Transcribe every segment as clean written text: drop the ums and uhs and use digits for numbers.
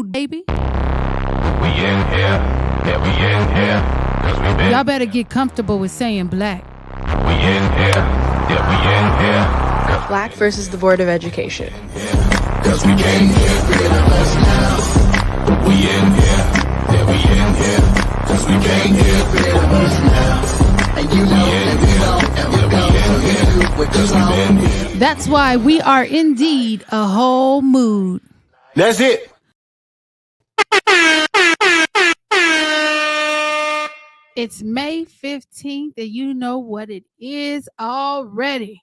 mood, baby. We in here, yeah, we in here, 'cause we been. Y'all better get comfortable with saying black. We in here, yeah, we in here, 'cause Black versus the Board of Education. Cause we came here, rid of us now. We in here, yeah, we in here. Cause we came here, rid of us now. And you know, cause we been here. That's why we are indeed a whole mood. That's it. It's May 15th, and you know what it is already.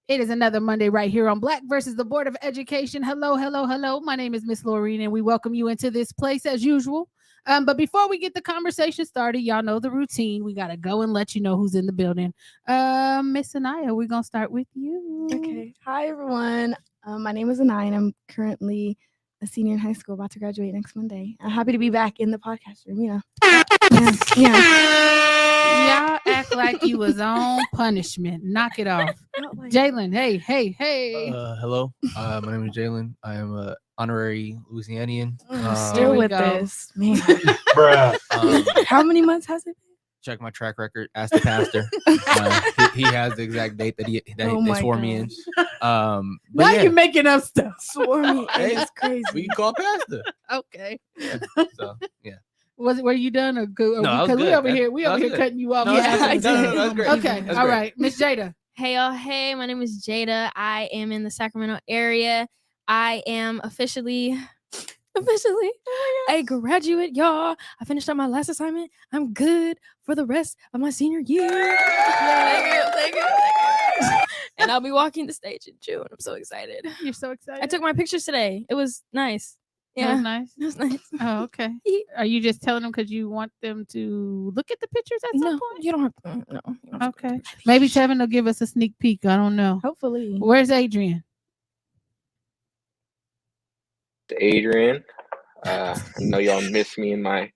It is another Monday right here on Black versus the Board of Education. Hello, hello, hello. My name is Miss Laureen, and we welcome you into this place as usual. But before we get the conversation started, y'all know the routine. We got to go and let you know who's in the building. Miss Anaya, we're going to start with you. Okay. Hi, everyone. My name is Anaya, and I'm currently a senior in high school, about to graduate next Monday. I'm happy to be back in the podcast room, you know. Y'all act like you was on punishment. Knock it off. Jalen, hey. Hello, my name is Jalen. I am a honorary Louisianian. Still with go. this, man. Bruh. How many months has it Check my track record. Ask the pastor. He has the exact date that they swore me in. Now Yeah, you're making up stuff. Swore me. Hey, It's crazy. we can call pastor. Okay. So yeah. Were you done or good? No, I was Because good. we over here cutting you off. No, Yeah, that's great. Okay, That's all great. right, Miss Jada. Hey y'all, hey, my name is Jada. I am in the Sacramento area. I am officially a graduate, y'all. I finished up my last assignment. I'm good for the rest of my senior year. Thank you. And I'll be walking the stage in June. I'm so excited. You're so excited. I took my pictures today. It was nice. That Yeah, was nice. it was nice. Oh, okay. Are you just telling them because you want them to look at the pictures at some No, point? you don't have to. No. You don't have to. Okay. Maybe Tevin will give us a sneak peek. I don't know. Hopefully. Where's Adrian? Adrian. I know y'all miss me in my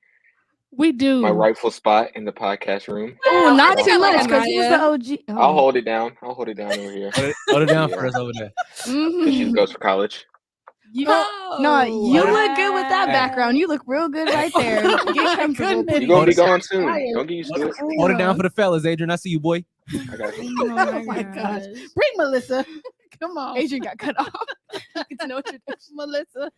We do. rightful spot in the podcast room. Oh, not Yeah. too much, because he's the OG. Oh. I'll hold it down. over here. Hold it down for us over there. 'Cause she goes for college. No, you look good with that background. You look real good right there. Get comfortable. Goodness. You're gonna be Hold gone soon. Don't get used to it. Hold it down for the fellas, Adrian. I see you, boy. I got you. Oh my gosh. Bring Melissa. Come on. Adrian got cut off. Get to know what you're doing. Melissa.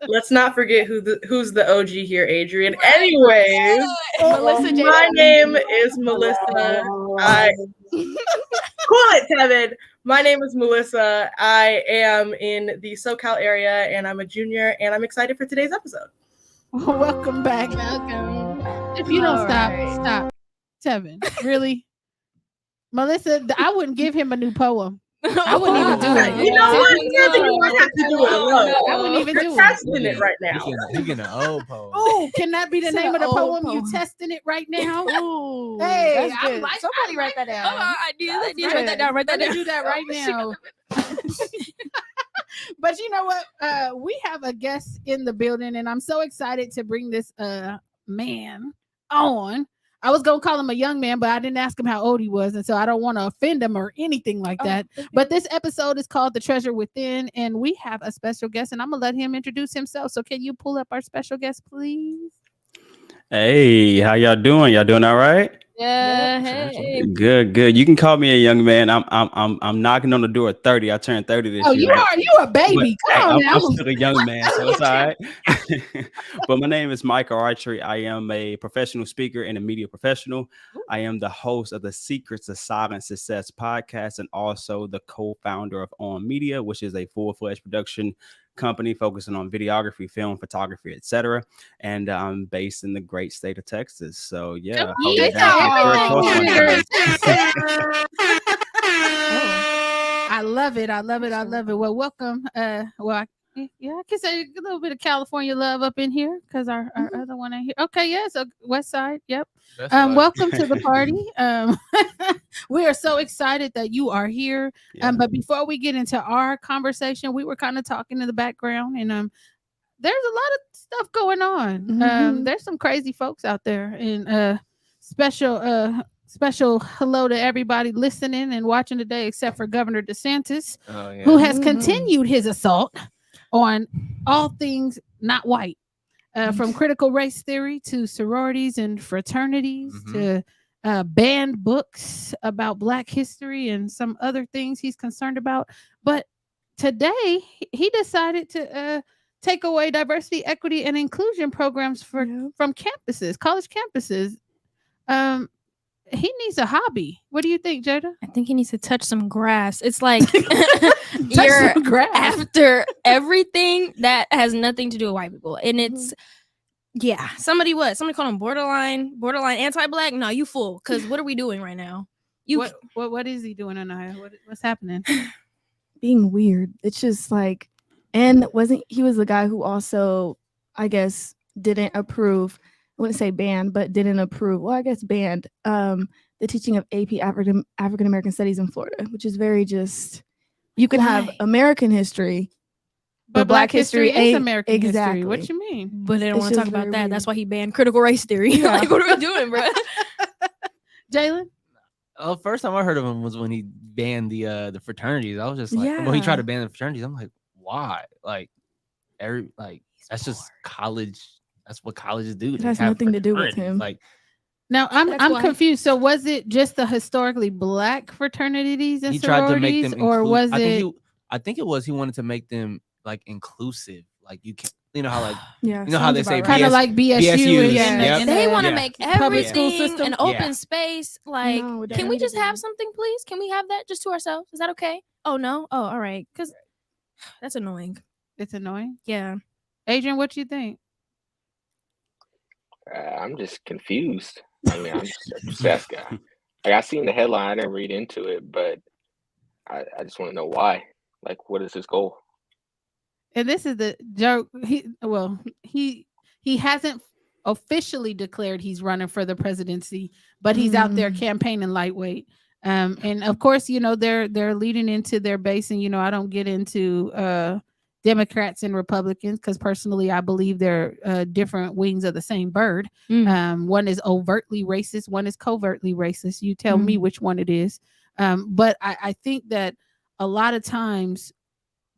Let's not forget who's the OG here, Adrian. Anyways, Melissa J. my name is Melissa. Cool it, Kevin. My name is Melissa. I am in the SoCal area, and I'm a junior, and I'm excited for today's episode. Welcome back. Welcome. If you don't All stop, right. stop. Tevin, really? Melissa, I wouldn't give him a new poem. I wouldn't even do it. You know what? Kevin, you might have to do it alone. I wouldn't even do You're it. testing it right now. He getting an old poem. Oh, can that be the Said name of the an old poem? You poem. testing it right now? Ooh, Hey, that's I good. like- Somebody I write that down. I did. That's Write that down. Write that I'm gonna down. do that right now. But you know what? We have a guest in the building, and I'm so excited to bring this man on. I was gonna call him a young man, but I didn't ask him how old he was, and so I don't want to offend him or anything like that. But this episode is called "The Treasure Within," and we have a special guest, and I'm gonna let him introduce himself. So, can you pull up our special guest, please? Hey, how y'all doing? Y'all doing all right? Yeah. Hey. Good. You can call me a young man. I'm knocking on the door at 30. I turned 30 this Oh, year. you a baby? Come on now. I'm still a young man, so it's all right. But my name is Micah Autry. I am a professional speaker and a media professional. I am the host of the Secrets of Silent Success podcast and also the co-founder of On Media, which is a full-fledged production company focusing on videography, film, photography, etc. And I'm based in the great state of Texas. So yeah, hold it down. I love it. Well, welcome. I can say a little bit of California love up in here because our other one ain't here. Okay, yeah, so West Side. Yep. Welcome to the party. We are so excited that you are here. Yeah. But before we get into our conversation, we were kind of talking in the background, and there's a lot of stuff going on. There's some crazy folks out there, and special hello to everybody listening and watching today, except for Governor DeSantis, who has continued his assault on all things not white. from critical race theory to sororities and fraternities Mhm. to banned books about Black history and some other things he's concerned about. But today he decided to take away diversity, equity, and inclusion programs from campuses, college campuses. He needs a hobby. What do you think, Jada? I think he needs to touch some grass. It's like Touch some grass. after everything that has nothing to do with white people. And it's somebody called him borderline anti-Black. No, you fool. Because what are we doing right now? What is he doing, Anaya? What's happening? Being weird. It's just like, and he was the guy who also, I guess, didn't approve. I wouldn't say banned, but didn't approve. Well, I guess banned the teaching of AP African American Studies in Florida, which is very just. You can have American history, but Black history is American exactly. history. What you mean? But they don't want to talk about that. Weird. That's why he banned critical race theory. Yeah. Like, what are we doing, bro? Jalen? Oh, first time I heard of him was when he banned the fraternities. I was just like, well, he tried to ban the fraternities. I'm like, why? Like, that's just college. That's what colleges do. It has nothing to do with him. Like, now I'm confused. So was it just the historically Black fraternities and he tried to make sororities, them or was I think it was he wanted to make them like inclusive. Like you can, you know how like Yeah, you know how they say kind of like BSU? BSUs, and They want to Yeah. make Public school everything system? an open space. Like, No, it can we doesn't. just have something, please? Can we have that just to ourselves? Is that okay? Oh, no? Oh, all right. Because that's annoying. It's annoying. Yeah. Adrian, what you think? I'm just confused. I mean, I'm just an obsessed guy. Like, I seen the headline, I didn't read into it, but I just want to know why. Like, what is his goal? And this is the joke. He hasn't officially declared he's running for the presidency, but he's out there campaigning lightweight. And of course, you know, they're leading into their base. And, you know, I don't get into Democrats and Republicans because personally, I believe they're different wings of the same bird. One is overtly racist, one is covertly racist. You tell me which one it is. But I think that a lot of times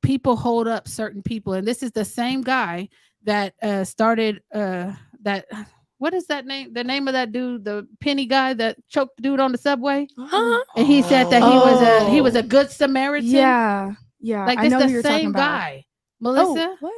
people hold up certain people, and this is the same guy that started that. What is that name? The name of that dude, the penny guy that choked the dude on the subway, and he said that he was a good Samaritan. Yeah. Like I this know who the you're same talking about. guy, Melissa. Oh, what?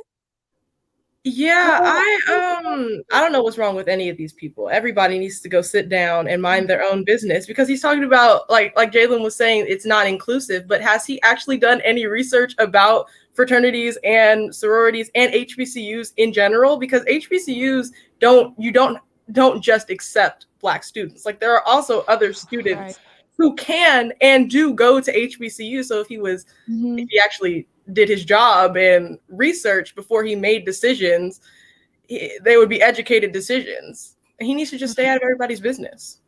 Yeah, I don't know what's wrong with any of these people. Everybody needs to go sit down and mind their own business, because he's talking about, like Jalen was saying, it's not inclusive, but has he actually done any research about fraternities and sororities and HBCUs in general? Because HBCUs don't just accept Black students. Like, there are also other students who can and do go to HBCU. So if he actually did his job and research before he made decisions, they would be educated decisions. He needs to just stay out of everybody's business.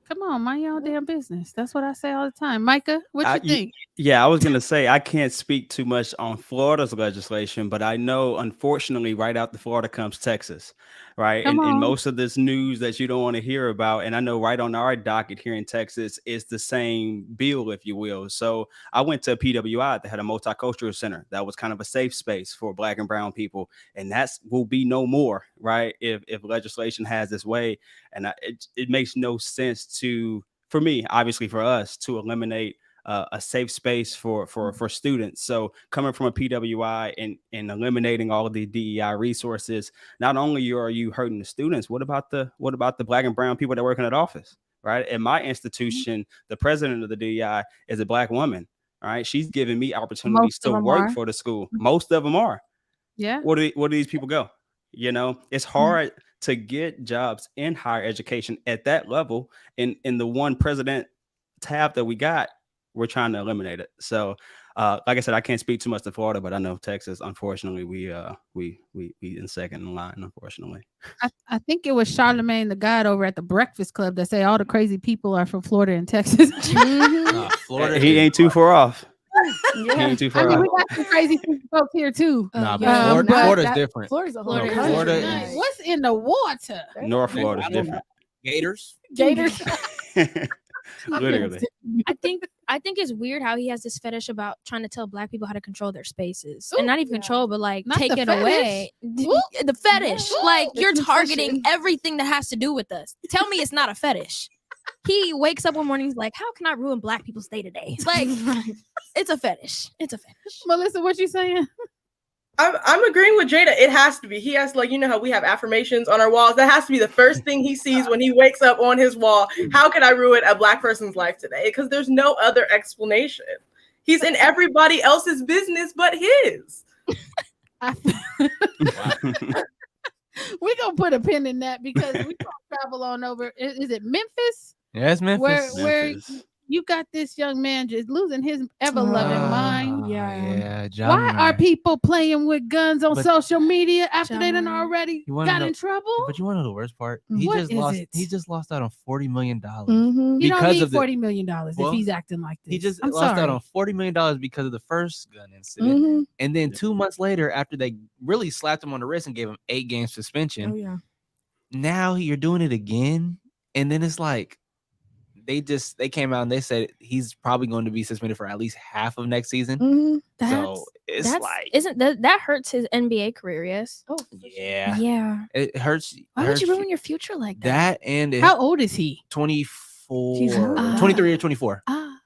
Come on, mind your own damn business. That's what I say all the time. Micah, what you think? Yeah, I was going to say, I can't speak too much on Florida's legislation, but I know, unfortunately, right after Florida comes Texas, right? And most of this news that you don't want to hear about, and I know right on our docket here in Texas is the same bill, if you will. So I went to a PWI that had a multicultural center that was kind of a safe space for Black and brown people, and that will be no more, right? If legislation has its way, and it makes no sense for me, obviously for us, to eliminate a safe space for students. So coming from a PWI and eliminating all of the DEI resources, not only are you hurting the students, what about the Black and brown people that work in that office, right? In my institution, the president of the DEI is a Black woman, right? She's giving me opportunities to work for the school. Most of them are. Yeah. Where do these people go? You know, it's hard to get jobs in higher education at that level. In the one president tab that we got, we're trying to eliminate it. So, like I said, I can't speak too much to Florida, but I know Texas, unfortunately, we in second in line, unfortunately. I think it was Charlemagne the God over at the Breakfast Club that say all the crazy people are from Florida and Texas. Florida, he ain't too far off. Yeah. He ain't too far I mean, off. we got some crazy folks here too. Nah, but Florida's different. Florida's a whole No, country. Florida Nice. is- What's in the water? North Florida's different. Gators. Gators. Literally. I think it's weird how he has this fetish about trying to tell black people how to control their spaces, and not even control, but like Not take the it fetish. away. The fetish, like The you're concession. targeting everything that has to do with us. Tell me it's not a fetish. He wakes up one morning, he's like, "How can I ruin black people's day to day?" Like, it's a fetish. It's a fetish. Melissa, what you saying? I'm agreeing with Jada. It has to be. He has to, like, you know how we have affirmations on our walls. That has to be the first thing he sees when he wakes up on his wall. How can I ruin a black person's life today? Because there's no other explanation. He's in everybody else's business but his. We're gonna put a pin in that because we're gonna travel on over. Is it Memphis? Yeah, it's Memphis. Where you got this young man just losing his ever-loving mind. Yeah. Why are people playing with guns on But- social media after they done John, already you wanna got know- in trouble? But you want to know the worst part? He What just is lost. it? He just lost out on $40 million. Mhm. You don't because need of the- $40 million if Well, he's acting like this. He just I'm lost sorry. out on $40 million because of the first gun incident. Mhm. And then 2 months later, after they really slapped him on the wrist and gave him 8 game suspension, Oh yeah. now you're doing it again. And then it's like they came out and they said he's probably going to be suspended for at least half of next season. Mhm. So it's like, isn't that hurts his NBA career? Yes. Oh yeah, Yeah. it hurts. Why it would you hurts ruin your future like that? that? And How old is he? 24, He's- 23 or 24, Ah.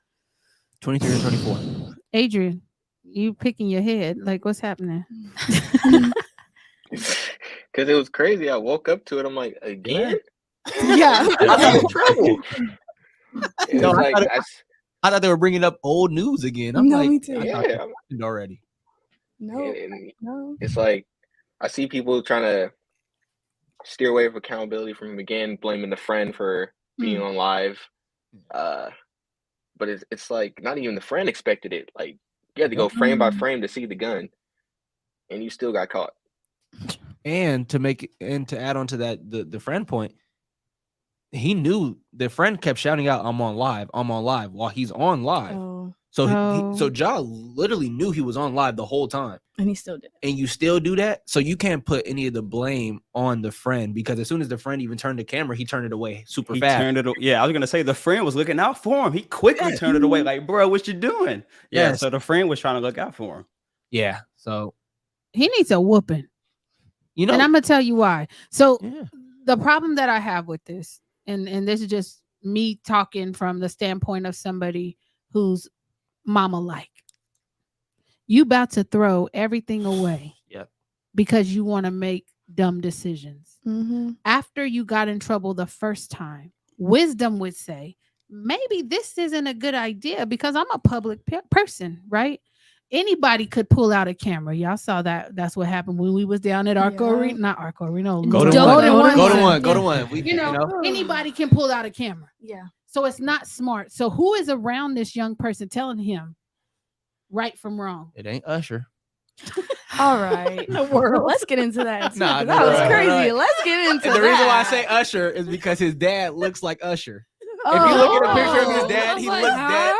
23 or 24. Adrian, you picking your head. Like, what's happening? Because it was crazy. I woke up to it. I'm like, again? Yeah. I'm in trouble. It No, was I like, thought it- that's, I thought they were bringing up old news again. I'm No, like, me too. I yeah. thought it happened already. No. And No. it's like, I see people trying to steer away from accountability from him again, blaming the friend for being on live. But it's like, not even the friend expected it. Like, you had to go frame by frame to see the gun, and you still got caught. And to add on to that, the friend point, he knew the friend kept shouting out, I'm on live while he's on live. Oh, So Ja literally knew he was on live the whole time. and he still did it. And you still do that. So you can't put any of the blame on the friend, because as soon as the friend even turned the camera, he turned it away super He fast. turned it. Yeah, I was gonna say the friend was looking out for him. He quickly turned it away, like, bro, what you doing? Yeah, Yes. so the friend was trying to look out for him. Yeah. So He needs a whooping. you know, And I'm gonna tell you why. So yeah. the problem that I have with this, and this is just me talking from the standpoint of somebody who's mama like, you about to throw everything away Yep. because you want to make dumb decisions. Mm-hmm. After you got in trouble the first time, wisdom would say, maybe this isn't a good idea because I'm a public person, right? Anybody could pull out a camera. Y'all saw that. That's what happened when we was down at Arco Yeah. Arena. Not Arco Arena. Go to Golden one. One. Go to Yeah. one. We, You know, anybody can pull out a camera. Yeah. So it's not smart. So who is around this young person telling him right from wrong? it ain't Usher. All right. Let's get into that. Too, Nah, 'cause no, that was right, crazy. right. Let's get into And that. the reason why I say Usher is because his dad looks like Usher. Oh. If you look at a picture of his I dad, was he like, looks huh?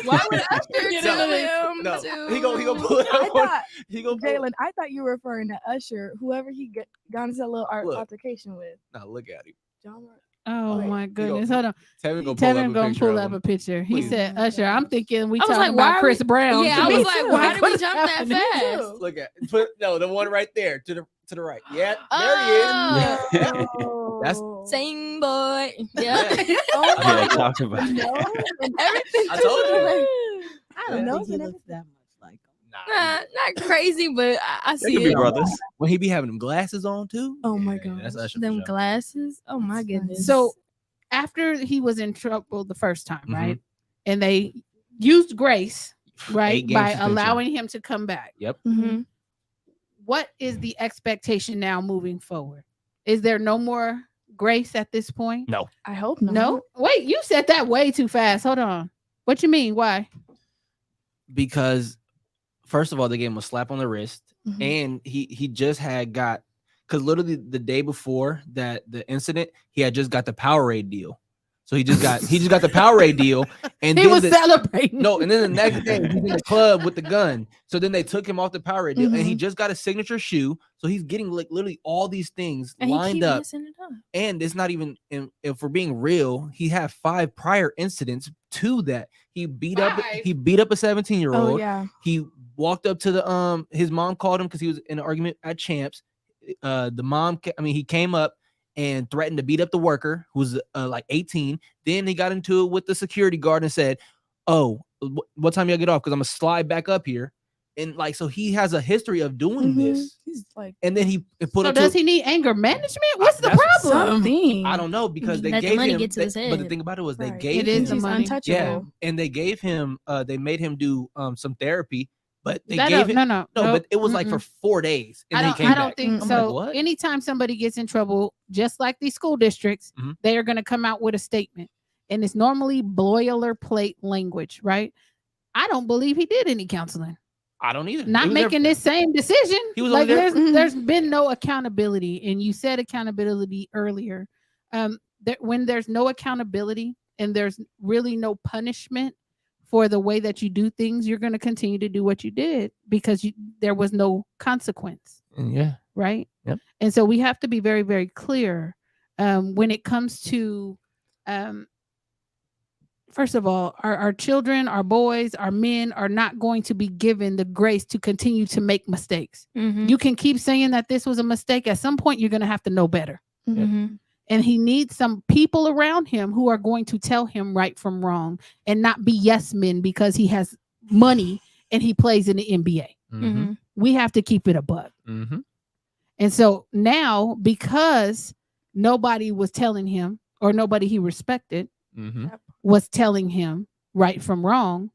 Why would Usher Get tell into this. him No, to? he gonna pull it I up. thought, He gonna pull. Jalen, I thought you were referring to Usher, whoever he got into a little Look. altercation with. Nah, look at him. John Mar- Oh Wait, my go- goodness. Hold on. Tevin gonna pull Tevin up a gonna picture pull of up him. a picture. He Please. said Usher. I'm thinking we I was talking like, why about are Chris we- Brown. Yeah, I too. was like, why Like, did we what's jump that happening? fast? Look at the one right there to the right. Yeah, there he is. Oh, That's- same boy. Yeah. Oh Yeah, my talk about it. no. Everything. I told you. I The don't nose think he and looks that much like him. Nah, Not crazy, but I They see could be it. brothers. when he be having them glasses on too. Oh my yeah, that's gosh. Usher. Them for sure. glasses. Oh my That's funny. goodness. So after he was in trouble the first time, Mhm. right? And they used grace, right, 8 game by suspension. allowing him to come back. Yep. Mhm. What is the expectation now moving forward? Is there no more grace at this point? No. I hope not. No? Wait, you said that way too fast. Hold on. What you mean? Why? Because first of all, they gave him a slap on the wrist, Mhm. and he just had got, because literally the day before that the incident, he had just got the Powerade deal. So he just got the Powerade deal, and He then was celebrating. No, and then the next day he's in the club with the gun. So then they took him off the Powerade deal, and he just got a signature shoe. So he's getting like literally all these things And lined up. It up. And it's not even, if we're being real, he had 5 prior incidents to that. He beat up a 17-year-old. Oh yeah. He walked up to the his mom called him because he was in an argument at Champs. The mom, he came up and threatened to beat up the worker who was like 18. Then he got into it with the security guard and said, "Oh, what time y'all get off? Because I'm gonna slide back up here." And like, so he has a history of doing this. He's like, And then he put So up. does he need anger management? What's the That's problem? something. I don't know, because they Let the gave money him. get to his But the head. thing about it was they Right. gave It him. is the He's money. untouchable. Yeah, and they gave him. They made him do some therapy, but they That gave don't- him no, but it was like for 4 days. And I then don't, he came I don't back. think I'm so. like, what? Anytime somebody gets in trouble, just like these school districts, Mhm. they are going to come out with a statement, and it's normally boilerplate language, right? I don't believe he did any counseling. I don't either. Not He was there- making this same decision. He was like only there there's been no accountability, and you said accountability earlier. When there's no accountability and there's really no punishment for the way that you do things, you're going to continue to do what you did because there was no consequence. Yeah. Right. Yep. And so we have to be very, very clear when it comes to first of all, our children, our boys, our men are not going to be given the grace to continue to make mistakes. Mhm. You can keep saying that this was a mistake. At some point, you're going to have to know better. Mhm. And he needs some people around him who are going to tell him right from wrong and not be yes men because he has money and he plays in the NBA. Mhm. We have to keep it a buck. Mm-hmm. And so now, because nobody was telling him, or nobody he respected Mm-hmm. was telling him right from wrong,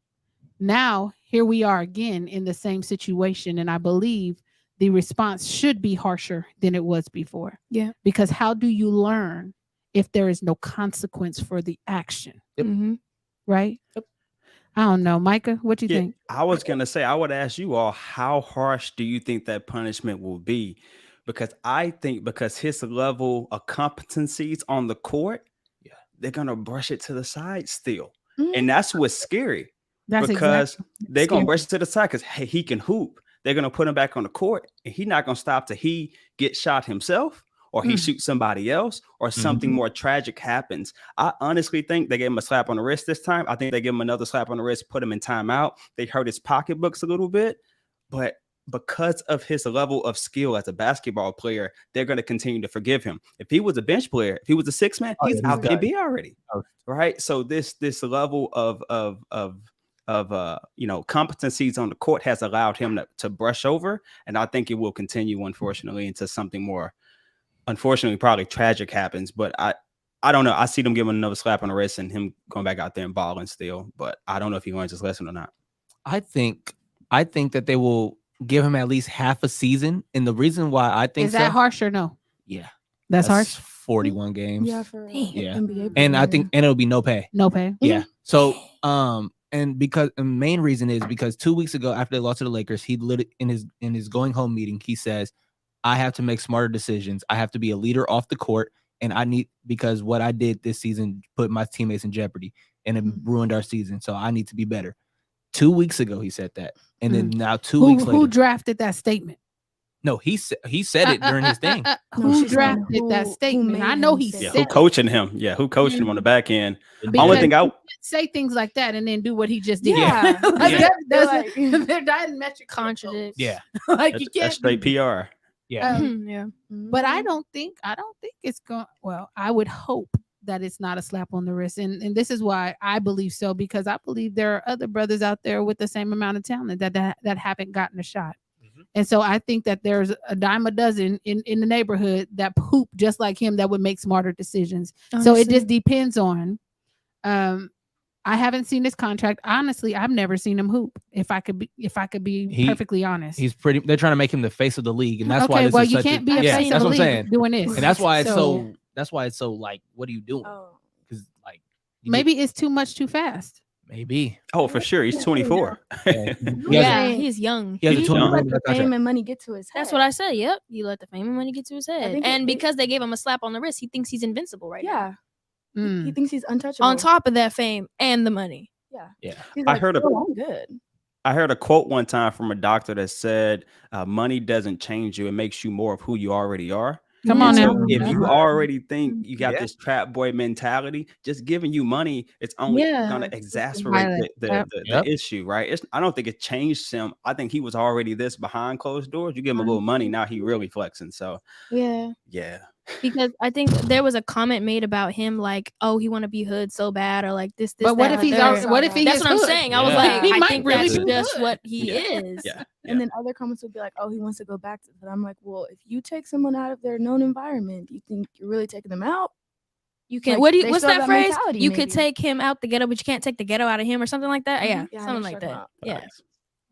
now here we are again in the same situation. And I believe the response should be harsher than it was before. Yeah. Because how do you learn if there is no consequence for the action? Yep. Mhm. Right? Yep. I don't know. Micah, what do you think? I was gonna say, I would ask you all, how harsh do you think that punishment will be? Because I think because his level of competencies on the court, they're gonna brush it to the side still. And that's what's scary. That's because they're gonna scary. brush it to the side because hey, he can hoop. They're gonna put him back on the court, and he's not gonna stop till he gets shot himself, or he shoots somebody else, or something more tragic happens. I honestly think they gave him a slap on the wrist this time. I think they give him another slap on the wrist, put him in timeout. They hurt his pocketbooks a little bit, but because of his level of skill as a basketball player, they're going to continue to forgive him. If he was a bench player, if he was a 6-man, he's out the NBA already, right? So this level of competencies on the court has allowed him to brush over, and I think it will continue, unfortunately, until something more, unfortunately, probably tragic happens. But I don't know. I see them giving another slap on the wrist and him going back out there and balling still, but I don't know if he learns his lesson or not. I think that they will give him at least half a season, and the reason why I think Is that harsh or no? Yeah, That's harsh. 41 games. Yeah, for Yeah. NBA And I player. think, and it'll be no pay. No pay. Yeah. So, and because the main reason is because 2 weeks ago after they lost to the Lakers, he lit in his going home meeting, he says, "I have to make smarter decisions. I have to be a leader off the court, and because what I did this season put my teammates in jeopardy and it ruined our season. So I need to be better." 2 weeks ago he said that, and then now 2 weeks later, Who drafted that statement? no, he said it during his thing. Who she's saying drafted that statement? made I know him he say Yeah, said who it. coaching him? Yeah, who coaching him on the back end? Because Only thing you can't say things like that and then do what he just did. Yeah. Like, Yeah. that They're doesn't. They're diametric Contradicts. Yeah, like you That's can't. straight do that. PR. yeah. Yeah. But I don't think it's going. Well, I would hope that it's not a slap on the wrist, and this is why I believe so, because I believe there are other brothers out there with the same amount of talent that haven't gotten a shot. And so I think that there's a dime a dozen in the neighborhood that poop just like him that would make smarter decisions. So it just depends on. I haven't seen his contract. Honestly, I've never seen him hoop. If I could be perfectly honest, They're trying to make him the face of the league, and that's why okay. this Well, is you such can't a, be a yeah, face that's of what the I'm league saying. doing this, And that's why it's so like, what are you doing? Because like maybe it's too much too fast. maybe Oh, for sure. He's 24. Yeah, he's young. he has a He 20 let million the contract. fame and money get to his head. That's what I said. Yep. You let the fame and money get to his head. think And it- because they gave him a slap on the wrist, he thinks he's invincible right now. Yeah. He thinks he's untouchable. On top of that fame and the money. Yeah. He's I like, heard "Oh, I'm good." I heard a quote one time from a doctor that said, money doesn't change you. It makes you more of who you already are. Come And on so now. if you already think Mhm. you got Yeah. this trap boy mentality, just giving you money, it's only going to exacerbate Highlight. Yep. the issue, right? I don't think it changed him. I think he was already this behind closed doors. You give him a little money, now he really flexing. So Yeah. Because I think there was a comment made about him, like, "Oh, he want to be hood so bad," or like this. But what that, if the he's third. what if he That's is what I'm hood? saying. I was Yeah. like, He I might think really that's be just hood. what he is. Yeah. And then other comments would be like, "Oh, he wants to go back to that." I'm like, "Well, if you take someone out of their known environment, do you think you're really taking them out?" You can. Like, What's they still have that that phrase? mentality, You could maybe. take him out the ghetto, but you can't take the ghetto out of him, or something like that. Mhm. Yeah, Yeah, I know something what like you're that. talking Yeah.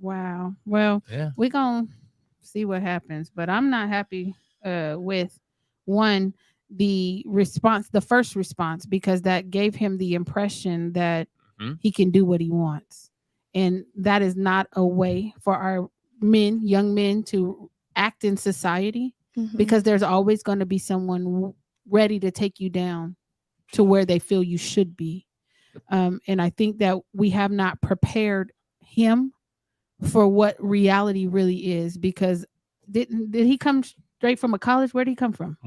Wow. Well, Yeah. we're going to see what happens. But I'm not happy with one, the first response, because that gave him the impression that he can do what he wants. And that is not a way for our young men to act in society, because there's always going to be someone ready to take you down to where they feel you should be. And I think that we have not prepared him for what reality really is, because did he come straight from a college? Where did he come from?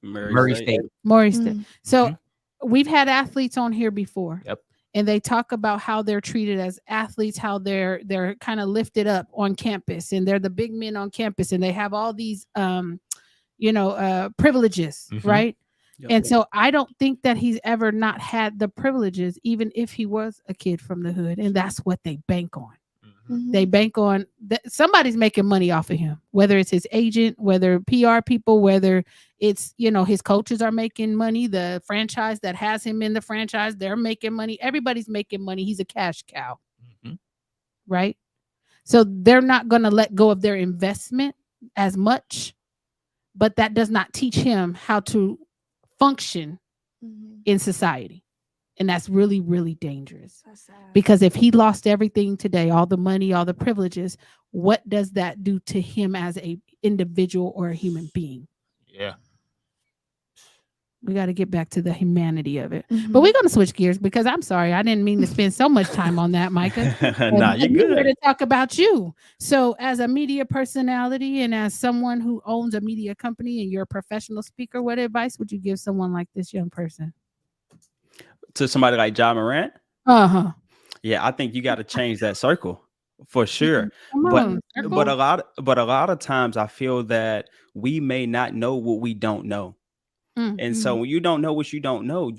Murray State. Murray State. So we've had athletes on here before. Yep. And they talk about how they're treated as athletes, how they're kind of lifted up on campus, and they're the big men on campus, and they have all these privileges, right? Yep. And so I don't think that he's ever not had the privileges, even if he was a kid from the hood. And that's what they bank on. They bank on that somebody's making money off of him, whether it's his agent, whether PR people, whether it's, his coaches are making money. The franchise that has him in the franchise, they're making money. Everybody's making money. He's a cash cow. Right. So they're not going to let go of their investment as much, but that does not teach him how to function in society. And that's really, really dangerous. Because if he lost everything today, all the money, all the privileges, what does that do to him as a individual or a human being? Yeah. We got to get back to the humanity of it. But we're going to switch gears, because I'm sorry, I didn't mean to spend so much time on that, Micah. Nah, you're We're here good. to talk about you. So as a media personality and as someone who owns a media company and you're a professional speaker, what advice would you give someone like this young person? To somebody like Ja Morant? Yeah, I think you got to change that circle for sure. But a lot of times I feel that we may not know what we don't know. And so when you don't know what you don't know,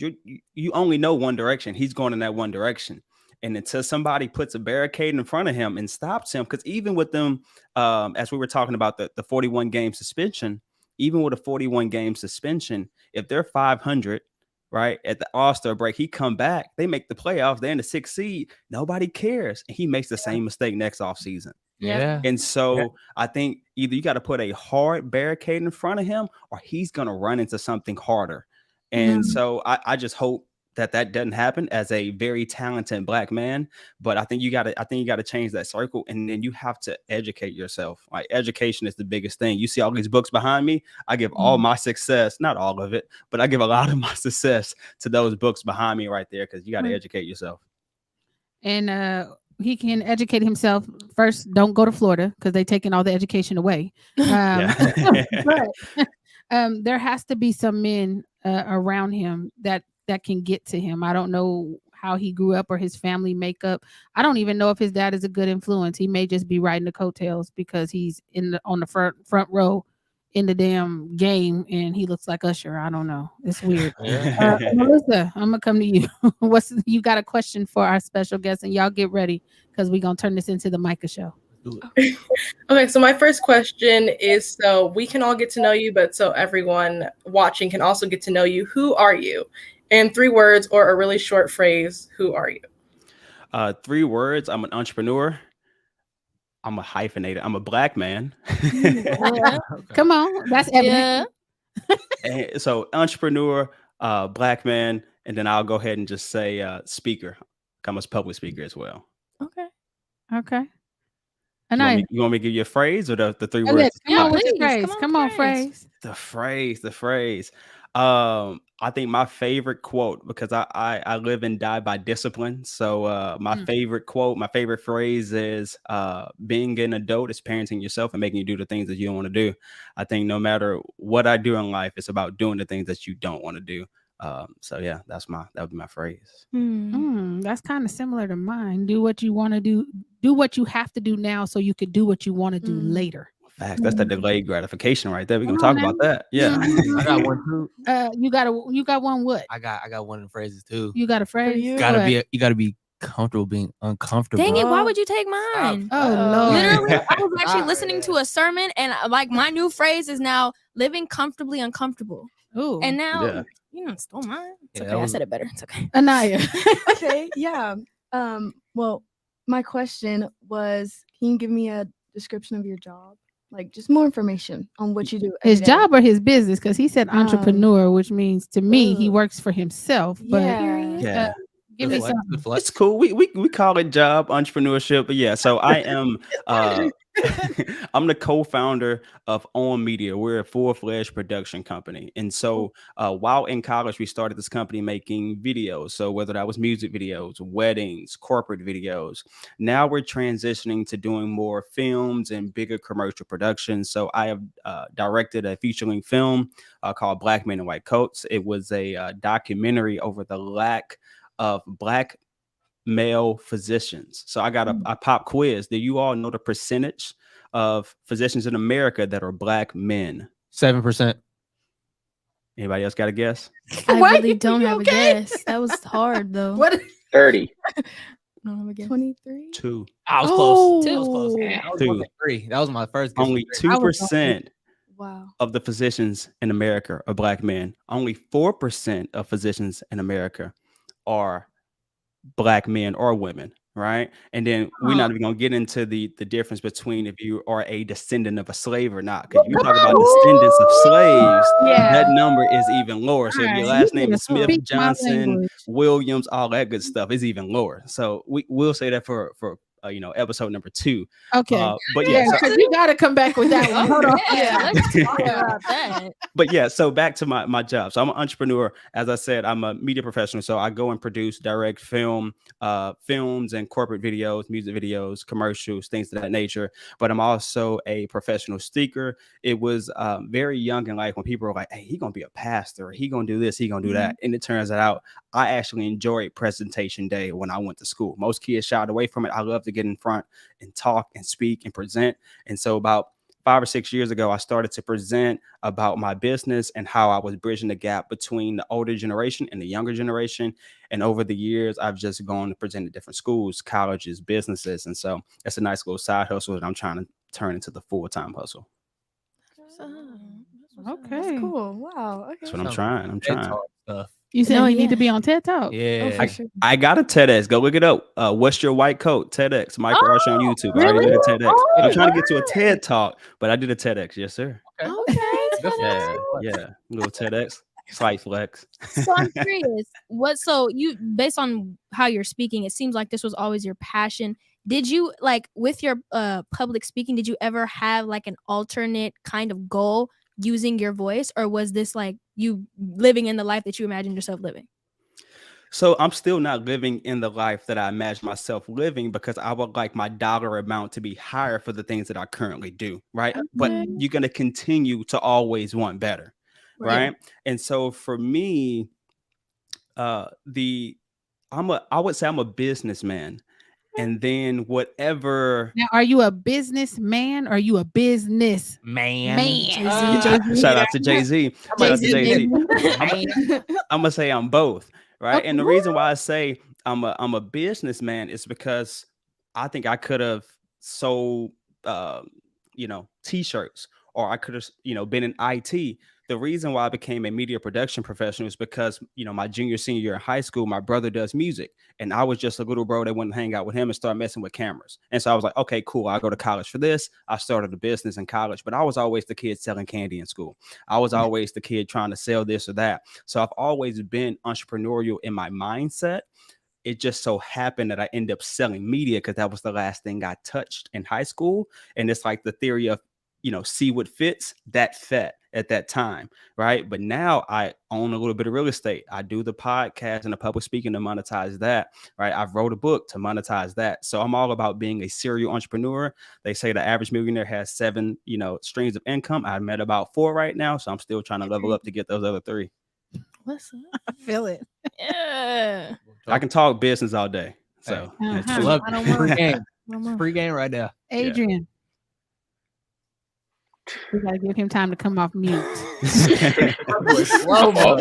you only know one direction. He's going in that one direction. And until somebody puts a barricade in front of him and stops him, because even with them, as we were talking about the 41 game suspension, even with a 41 game suspension, if they're 500, right, at the All-Star break, he come back, they make the playoffs, they're in the 6th seed, nobody cares, and he makes the same mistake next offseason. Yeah. And so I think either you got to put a hard barricade in front of him, or he's going to run into something harder. And so I just hope that doesn't happen as a very talented Black man. But I think you got to change that circle, and then you have to educate yourself. Like, education is the biggest thing. You see all these books behind me. I give all my success, not all of it, but I give a lot of my success to those books behind me right there, because you got to educate yourself. And he can educate himself first. Don't go to Florida, because they're taking all the education away. But there has to be some men around him that can get to him. I don't know how he grew up or his family makeup. I don't even know if his dad is a good influence. He may just be riding the coattails because he's on the front row in the damn game, and he looks like Usher. I don't know. It's weird. Melissa, I'm gonna come to you. You got a question for our special guest, and y'all get ready, because we're gonna turn this into the Micah show. Okay, so my first question is, so we can all get to know you, but so everyone watching can also get to know you. Who are you? In 3 words or a really short phrase, who are you? 3 words. I'm an entrepreneur. I'm a hyphenator. I'm a Black man. Come on, that's evident. And so entrepreneur, Black man, and then I'll go ahead and just say speaker. I'm a public speaker as well. Okay. You want me to give you a phrase or the 3 words? Come on with the phrase. Come on, phrase. The phrase. I think my favorite quote, because I live and die by discipline. So my favorite quote, my favorite phrase is being an adult is parenting yourself and making you do the things that you don't want to do. I think no matter what I do in life, it's about doing the things that you don't want to do. So yeah, that would be my phrase. That's kind of similar to mine. Do what you want to do. Do what you have to do now so you could do what you want to do later. Facts. That's the delayed gratification right there. We're gonna Come talk on about that. Yeah. I got one too. You got one what? I got one of the phrases too. You got a phrase? You gotta be comfortable being uncomfortable. Dang it, why would you take mine? Oh Lord. Literally, I was actually listening to a sermon, and like my new phrase is now living comfortably uncomfortable. Ooh. And now Yeah. you stole mine. It's Yeah, okay. I said it better. It's okay. Anaya. Okay, yeah. Well, my question was, can you give me a description of your job? Like just more information on what you do. His every day. job or his business? Because he said entrepreneur, which means to me he works for himself. But Yeah. give me some. It's cool. We call it job entrepreneurship, but yeah. So I am I'm the co-founder of On Media. We're a full-fledged production company, and so while in college, we started this company making videos. So whether that was music videos, weddings, corporate videos. Now we're transitioning to doing more films and bigger commercial productions. So I have directed a feature-length film called Black Men in White Coats. It was a documentary over the lack of Black male physicians. So I got a pop quiz. Do you all know the percentage of physicians in America that are Black men? 7%. Anybody else got a guess? I Why really you don't have okay? a guess. That was hard though. What? 30. I don't have a guess. 23. 2. I was close. Two. I was close. Damn. I was Two. going for 3. That was my first guess. Only I was 2% Wow. of the physicians in America are Black men. Only 4% of physicians in America are Black men or women, right? And then we're not even gonna get into the difference between if you are a descendant of a slave or not. Because you talk about descendants of slaves, that number is even lower. So if your last name is Smith, Speak my Johnson, language. Williams, all that good stuff is even lower. So we'll say that for episode number 2. Okay. But Yeah, yeah, so, because you got to come back with that one. Hold on. Yeah, let's talk about that. but yeah, so back to my job. So I'm an entrepreneur. As I said, I'm a media professional. So I go and produce, direct films and corporate videos, music videos, commercials, things of that nature. But I'm also a professional speaker. It was very young in life when people were like, hey, he gonna be a pastor, he gonna do this, he gonna do that. And it turns out I actually enjoyed presentation day when I went to school. Most kids shied away from it. I love to get in front and talk and speak and present. And so about 5 or 6 years ago, I started to present about my business and how I was bridging the gap between the older generation and the younger generation. And over the years, I've just gone to present at different schools, colleges, businesses. And so it's a nice little side hustle that I'm trying to turn into the full-time hustle. Okay. That's cool. Wow. Okay. That's what I'm trying. I'm trying. Stuff. You said No, you need yeah. to be on TED Talk. Yeah. For sure. I got a TEDx. Go look it up. What's your white coat? TEDx. Micah Autry on YouTube. I already really? did a TEDx. Oh, I'm trying to get to a TED Talk, but I did a TEDx. Yes, sir. Okay. Yeah. Little TEDx. Slight flex. So I'm curious, so you, based on how you're speaking, it seems like this was always your passion. Did you, like, with your public speaking, did you ever have like an alternate kind of goal using your voice, or was this like you living in the life that you imagined yourself living? So I'm still not living in the life that I imagine myself living, because I would like my dollar amount to be higher for the things that I currently do, right? But you're going to continue to always want better, right? And so for me, I would say I'm a businessman. And then whatever. Now, are you a businessman or are you a business Man. Shout out to Jay-Z. Shout out to Jay-Z. I'm gonna say I'm both, right? And the reason why I say I'm a businessman is because I think I could have sold t-shirts, or I could have been in IT. The reason why I became a media production professional is because, my junior, senior year in high school, my brother does music, and I was just a little bro that went and hang out with him and start messing with cameras. And so I was like, okay, cool. I'll go to college for this. I started a business in college, but I was always the kid selling candy in school. I was always the kid trying to sell this or that. So I've always been entrepreneurial in my mindset. It just so happened that I ended up selling media because that was the last thing I touched in high school. And it's like the theory of, see what fits that fit at that time, right? But now I own a little bit of real estate. I do the podcast and the public speaking to monetize that, right? I've wrote a book to monetize that. So I'm all about being a serial entrepreneur. They say the average millionaire has 7, streams of income. I'm at about 4 right now, so I'm still trying to level up to get those other 3. What's up? I feel it. Yeah. I can talk business all day. So Hey. it's Uh-huh. true. Love I don't free want- game. I don't know. Free game right there. Adrian. We gotta give him time to come off mute. Slow mo.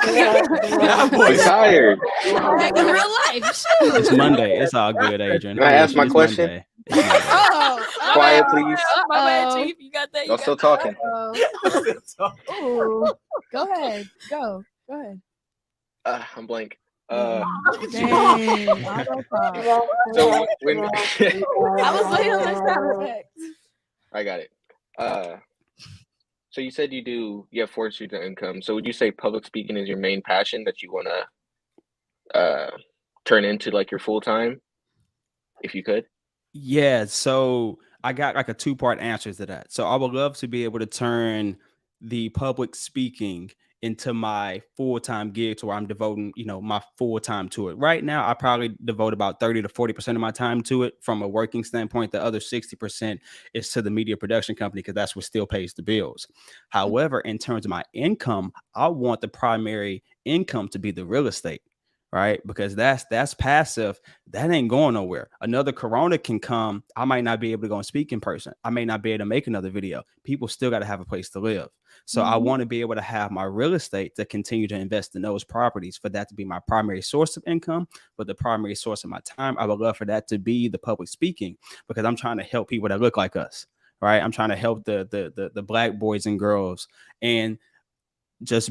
That boy's tired. Like in real life. Shoot. It's Monday. It's all good, Adrian. Can I ask my It's question? Monday. It's Monday. Oh, Quiet, please. My bad, Chief. You got that? Y'all still talking? Ooh, go ahead. Go ahead. I'm blank. Dang. So when I was waiting on that sound effect. I got it. So you said you have 4 streams of income. So would you say public speaking is your main passion that you want to turn into like your full time, if you could? Yeah, so I got like a 2-part answer to that. So I would love to be able to turn the public speaking into my full-time gig to where I'm devoting, my full time to it. Right now, I probably devote about 30 to 40% of my time to it from a working standpoint. The other 60% is to the media production company because that's what still pays the bills. However, in terms of my income, I want the primary income to be the real estate. Right? Because that's passive. That ain't going nowhere. Another Corona can come. I might not be able to go and speak in person. I may not be able to make another video. People still got to have a place to live. So I want to be able to have my real estate to continue to invest in those properties for that to be my primary source of income, but the primary source of my time, I would love for that to be the public speaking because I'm trying to help people that look like us. Right? I'm trying to help the Black boys and girls. And just,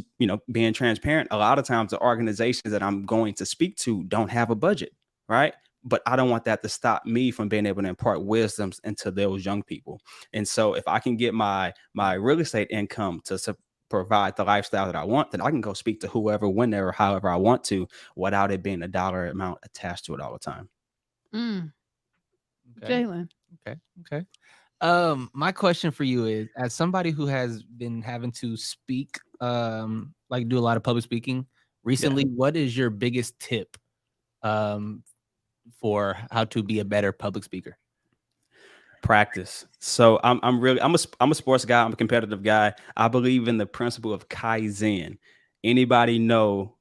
being transparent, a lot of times the organizations that I'm going to speak to don't have a budget, right? But I don't want that to stop me from being able to impart wisdoms into those young people. And so if I can get my real estate income to provide the lifestyle that I want, then I can go speak to whoever, whenever, however I want to, without it being a dollar amount attached to it all the time. Okay. Jalen. Okay. My question for you is, as somebody who has been having to speak, like do a lot of public speaking recently, what is your biggest tip for how to be a better public speaker? Practice. So I'm a sports guy. I'm a competitive guy. I believe in the principle of Kaizen. Anybody know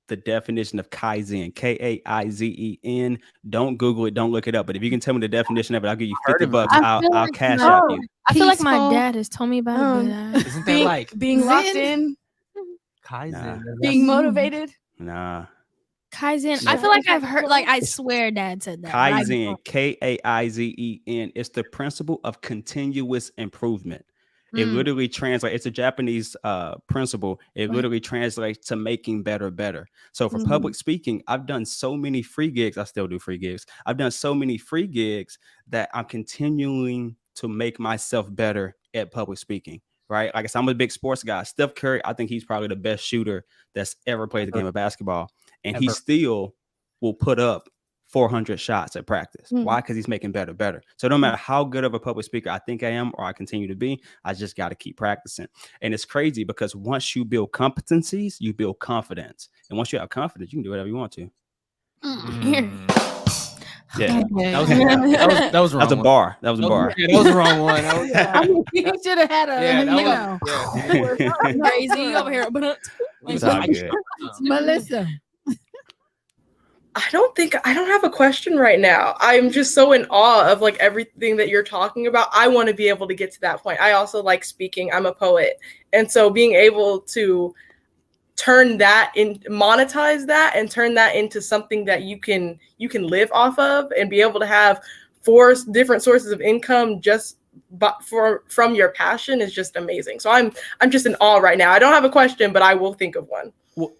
the definition of Kaizen? Kaizen. Don't Google it. Don't look it up. But if you can tell me the definition of it, I'll give you $50. I'll cash out you. I feel like my dad has told me about it. Isn't that like being locked in, Kaizen? being motivated? Nah. Kaizen. I feel like I've heard, I swear dad said that. Kaizen, Kaizen. It's the principle of continuous improvement. It literally translates. It's a Japanese principle. It literally translates to making better. So for public speaking, I've done so many free gigs. I still do free gigs. I've done so many free gigs that I'm continuing to make myself better at public speaking. Right? Like I said, I'm a big sports guy. Steph Curry, I think he's probably the best shooter that's ever played the game of basketball. And he still will put up 400 shots at practice. Why? Because he's making better. So no matter how good of a public speaker I think I am or I continue to be, I just got to keep practicing. And it's crazy because once you build competencies, you build confidence. And once you have confidence, you can do whatever you want to. Yeah. That was wrong. That's a bar. That was a bar. Yeah, that was the wrong one. He should have had a, Crazy over here. It's all good. Melissa. I don't have a question right now. I'm just so in awe of like everything that you're talking about. I want to be able to get to that point. I also like speaking. I'm a poet. And so being able to monetize that and turn that into something that you can live off of and be able to have 4 different sources of income from your passion is just amazing. So I'm just in awe right now. I don't have a question, but I will think of one. Well,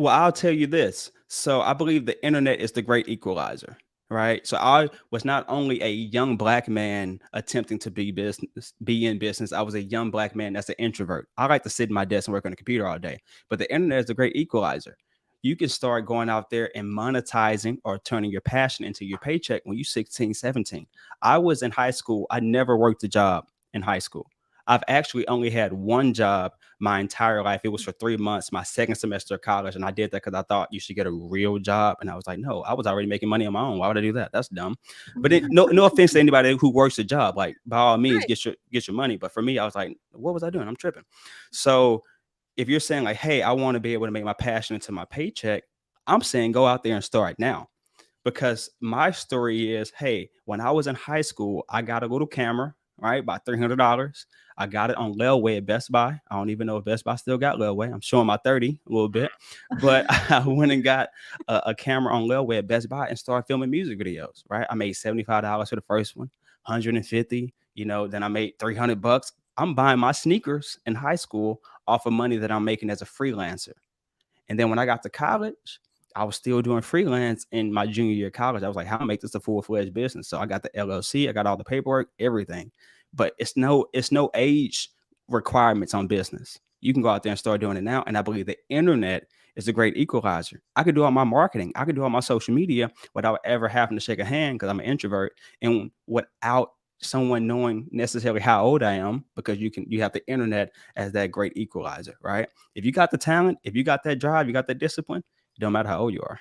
I'll tell you this. So I believe the internet is the great equalizer, right? So I was not only a young Black man attempting to be in business. I was a young Black man that's an introvert. I like to sit in my desk and work on the computer all day. But the internet is the great equalizer. You can start going out there and monetizing or turning your passion into your paycheck when you're 16, 17. I was in high school. I never worked a job in high school. I've actually only had one job my entire life. It was for 3 months, my second semester of college. And I did that because I thought you should get a real job. And I was like, no, I was already making money on my own. Why would I do that? That's dumb. But no offense to anybody who works a job. Like, by all means, get your money. But for me, I was like, what was I doing? I'm tripping. So if you're saying like, hey, I want to be able to make my passion into my paycheck, I'm saying go out there and start now. Because my story is, hey, when I was in high school, I got a little camera, right, about $300. I got it on layaway at Best Buy. I don't even know if Best Buy still got layaway. I'm showing my 30 a little bit, but I went and got a camera on layaway at Best Buy and started filming music videos, right? I made $75 for the first one, 150, then I made $300. I'm buying my sneakers in high school off of money that I'm making as a freelancer. And then when I got to college, I was still doing freelance in my junior year of college. I was like, how do I make this a full-fledged business? So I got the LLC, I got all the paperwork, everything. But it's no age requirements on business. You can go out there and start doing it now. And I believe the internet is a great equalizer. I could do all my marketing. I could do all my social media without ever having to shake a hand because I'm an introvert and without someone knowing necessarily how old I am, because you have the internet as that great equalizer, right? If you got the talent, if you got that drive, you got that discipline, it don't matter how old you are.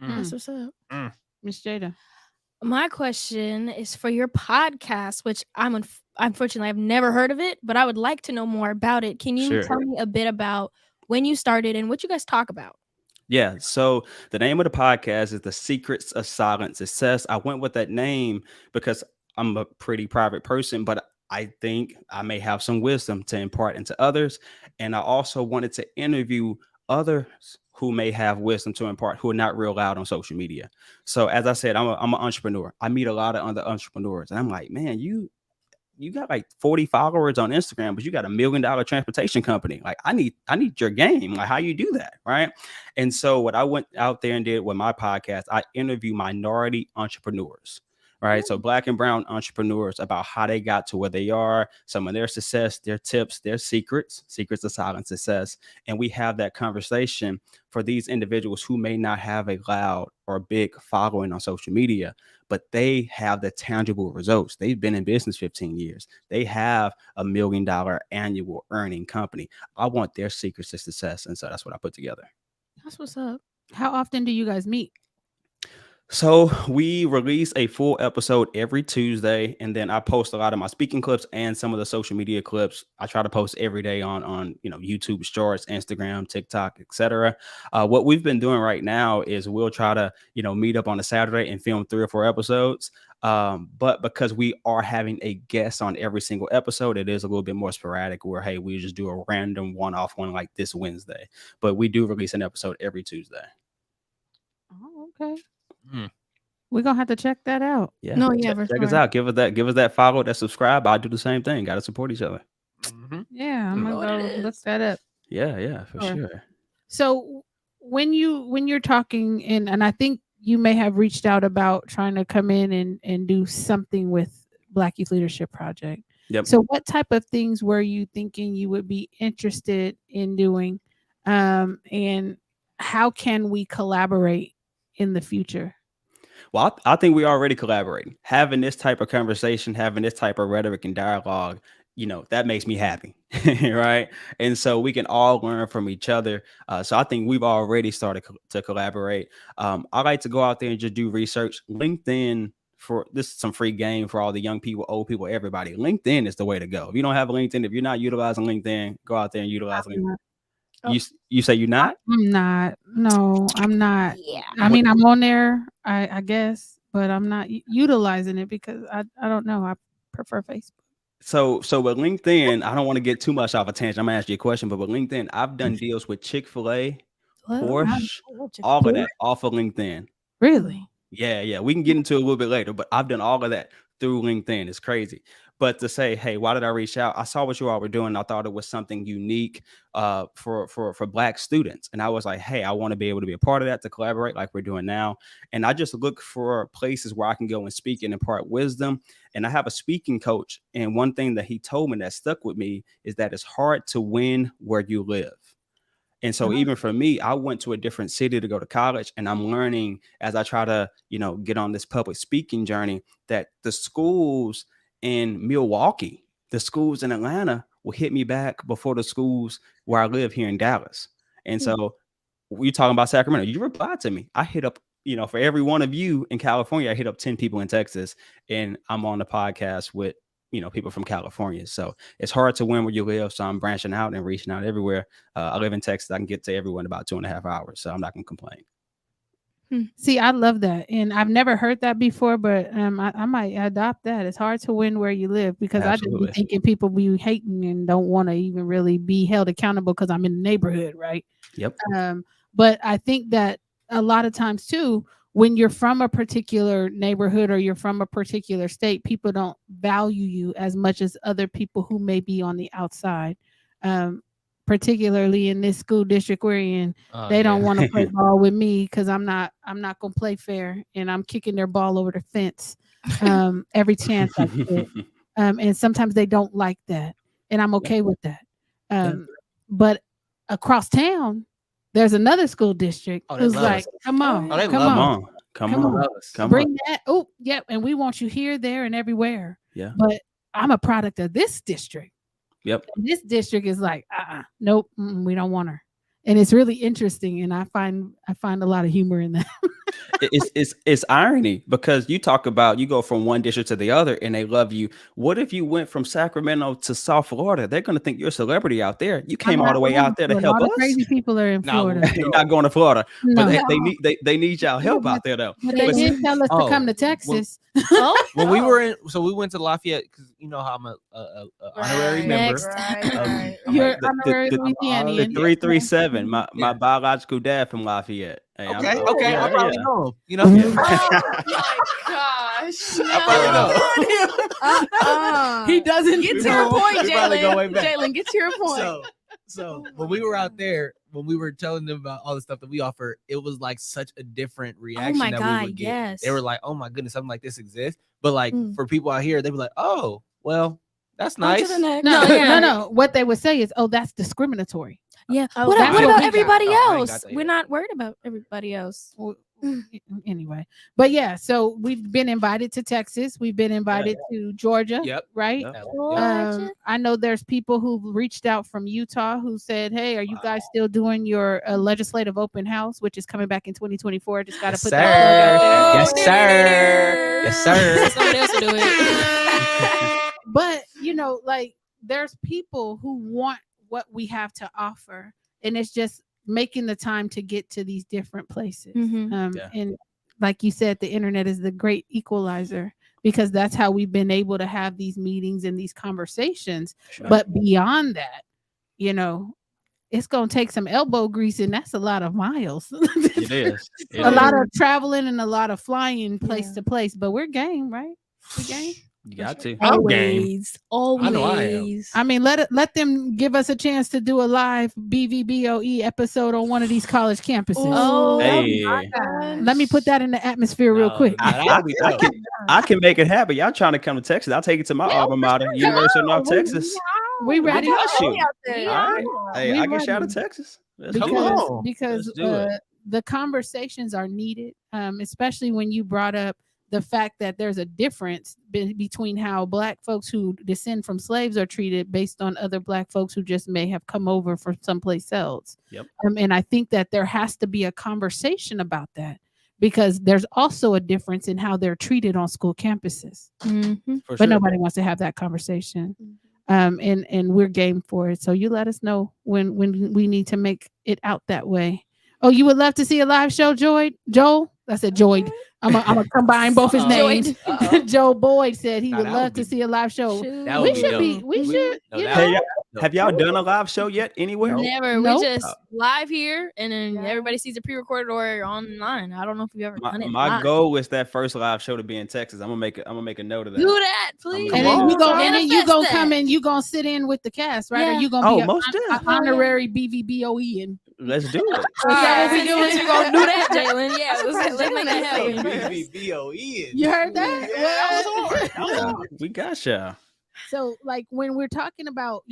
That's what's up. Miss Jada. My question is for your podcast, which unfortunately I've never heard of it, but I would like to know more about it. Can you Sure. tell me a bit about when you started and what you guys talk about? Yeah. So the name of the podcast is The Secrets of Silent Success. I went with that name because I'm a pretty private person, but I think I may have some wisdom to impart into others. And I also wanted to interview others who may have wisdom to impart, who are not real loud on social media. So as I said, I'm an entrepreneur. I meet a lot of other entrepreneurs, and I'm like, man, you got like 40 followers on Instagram, but you got $1 million transportation company. Like, I need your game. Like, how you do that, right? And so what I went out there and did with my podcast, I interview minority entrepreneurs. Right. So Black and brown entrepreneurs about how they got to where they are, some of their success, their tips, their secrets of silent success. And we have that conversation for these individuals who may not have a loud or big following on social media, but they have the tangible results. They've been in business 15 years. They have $1 million annual earning company. I want their secrets to success. And so that's what I put together. That's what's up. How often do you guys meet? So we release a full episode every Tuesday, and then I post a lot of my speaking clips and some of the social media clips. I try to post every day on YouTube Shorts, Instagram, TikTok, etc. What we've been doing right now is we'll try to meet up on a Saturday and film 3 or 4 episodes. But because we are having a guest on every single episode, it is a little bit more sporadic where, hey, we just do a random one-off one like this Wednesday. But we do release an episode every Tuesday. Oh, okay. We're gonna have to check that out. Yeah, check us out. Give us that follow, that subscribe. I'll do the same thing. Got to support each other. Yeah, I'm gonna go look that up. Yeah, for sure. So when you're talking, and I think you may have reached out about trying to come in and do something with Black Youth Leadership Project. Yep. So what type of things were you thinking you would be interested in doing, and how can we collaborate in the future? Well, I think we already collaborating. Having this type of conversation, having this type of rhetoric and dialogue, that makes me happy, right? And so we can all learn from each other. So I think we've already started to collaborate. I like to go out there and just do research. LinkedIn, for this is some free game for all the young people, old people, everybody. LinkedIn is the way to go. If you don't have a LinkedIn, if you're not utilizing LinkedIn, go out there and utilize LinkedIn. You say you're not? I'm not. No, I'm not. Yeah. I mean, I'm on there, I guess, but I'm not utilizing it because I don't know. I prefer Facebook. So with LinkedIn, I don't want to get too much off a tangent. I'm gonna ask you a question, but with LinkedIn, I've done deals with Chick-fil-A, Porsche, all of that off of LinkedIn. Really? Yeah. We can get into it a little bit later, but I've done all of that through LinkedIn. It's crazy. But to say, hey, why did I reach out? I saw what you all were doing. I thought it was something unique for Black students. And I was like, hey, I want to be able to be a part of that, to collaborate like we're doing now. And I just look for places where I can go and speak and impart wisdom. And I have a speaking coach. And one thing that he told me that stuck with me is that it's hard to win where you live. And so even for me, I went to a different city to go to college, and I'm learning as I try to, get on this public speaking journey that the schools in Milwaukee the schools in Atlanta will hit me back before the schools where I live here in Dallas. And so we talking about Sacramento. You reply to me. I hit up, for every one of you in California, I hit up 10 people in Texas, and I'm on the podcast with, people from California. So it's hard to win where you live. So I'm branching out and reaching out everywhere. I live in Texas. I can get to everyone in about 2.5 hours. So I'm not going to complain. See, I love that. And I've never heard that before, but I might adopt that. It's hard to win where you live, because Absolutely. I just be thinking people be hating and don't want to even really be held accountable because I'm in the neighborhood, right? Yep. But I think that a lot of times too, when you're from a particular neighborhood or you're from a particular state, people don't value you as much as other people who may be on the outside. Particularly in this school district we're in, they don't want to play ball with me because I'm not gonna play fair, and I'm kicking their ball over the fence every chance I get. And sometimes they don't like that, and I'm okay with that. But across town, there's another school district who's like, "Come on, come on, bring that." Oh, yeah, and we want you here, there, and everywhere. Yeah, but I'm a product of this district. Yep. And this district is like, nope, we don't want her. And it's really interesting, and I find a lot of humor in that. It's irony, because you talk about, you go from one district to the other and they love you. What if you went from Sacramento to South Florida? They're going to think you're a celebrity out there. You came all the way out there to help us. Crazy people are in Florida. You're not going to Florida, No. but they need y'all help out there though. But they did tell us to come to Texas. When we were so we went to Lafayette, because you know how I'm a honorary member. You're honorary Louisianian. The 337. My biological dad from Lafayette. Hey, Okay. I probably know him. You know. Oh my gosh. I probably know. He doesn't Get to your point, Jalen. Jalen, get to your point. So when we were out there, when we were telling them about all the stuff that we offer, it was like such a different reaction my that God, we would get. yes. They were like, "Oh my goodness, something like this exists." But like for people out here, they'd be like, "Oh, well, that's nice." No. What they would say is, "Oh, that's discriminatory." Yeah. Oh, what that's about what we everybody got. Oh, I ain't else? got that We're yet. not worried about everybody else. Anyway, but yeah, so we've been invited to Texas. We've been invited to Georgia. Yep. Right. Yep. I know there's people who've reached out from Utah who said, "Hey, are you guys still doing your legislative open house, which is coming back in 2024?" Just got to put that Yes, sir. Yes, sir. Somebody else will do it. But like, there's people who want what we have to offer, and it's just making the time to get to these different places. And like you said, the internet is the great equalizer, because that's how we've been able to have these meetings and these conversations. Sure. But beyond that, it's going to take some elbow grease, and that's a lot of miles. It is. A lot of traveling and a lot of flying place to place, but we're game, right? We're game. You got to. Always. I know I am. I mean, let them give us a chance to do a live BVBOE episode on one of these college campuses. Oh, hey. Let me put that in the atmosphere real quick. I can make it happen. Y'all trying to come to Texas? I'll take it to my alma mater, University of North Texas. We ready? Hey, I can shout to Texas. Because the conversations are needed, especially when you brought up the fact that there's a difference between how Black folks who descend from slaves are treated based on other Black folks who just may have come over from someplace else. Yep. And I think that there has to be a conversation about that, because there's also a difference in how they're treated on school campuses. But nobody wants to have that conversation. And we're game for it. So you let us know when we need to make it out that way. Oh, you would love to see a live show, Joel? I said Joyd. I'm gonna combine both his names. Joe Boyd said he would love to see a live show. We should. Have y'all done a live show yet anywhere? Never. We just live here, and then everybody sees a pre-recorded or online. I don't know if we've ever done it. My goal is that first live show to be in Texas. I'm gonna make a note of that. Do that, please. And then you gonna come and you gonna sit in with the cast, right? Yeah. Or you gonna be an honorary BVBOE and let's do it. We're gonna do that, Jalen. Yeah, let's make that happen. BVBOE. You heard that? We got y'all. So, like, when we're talking about,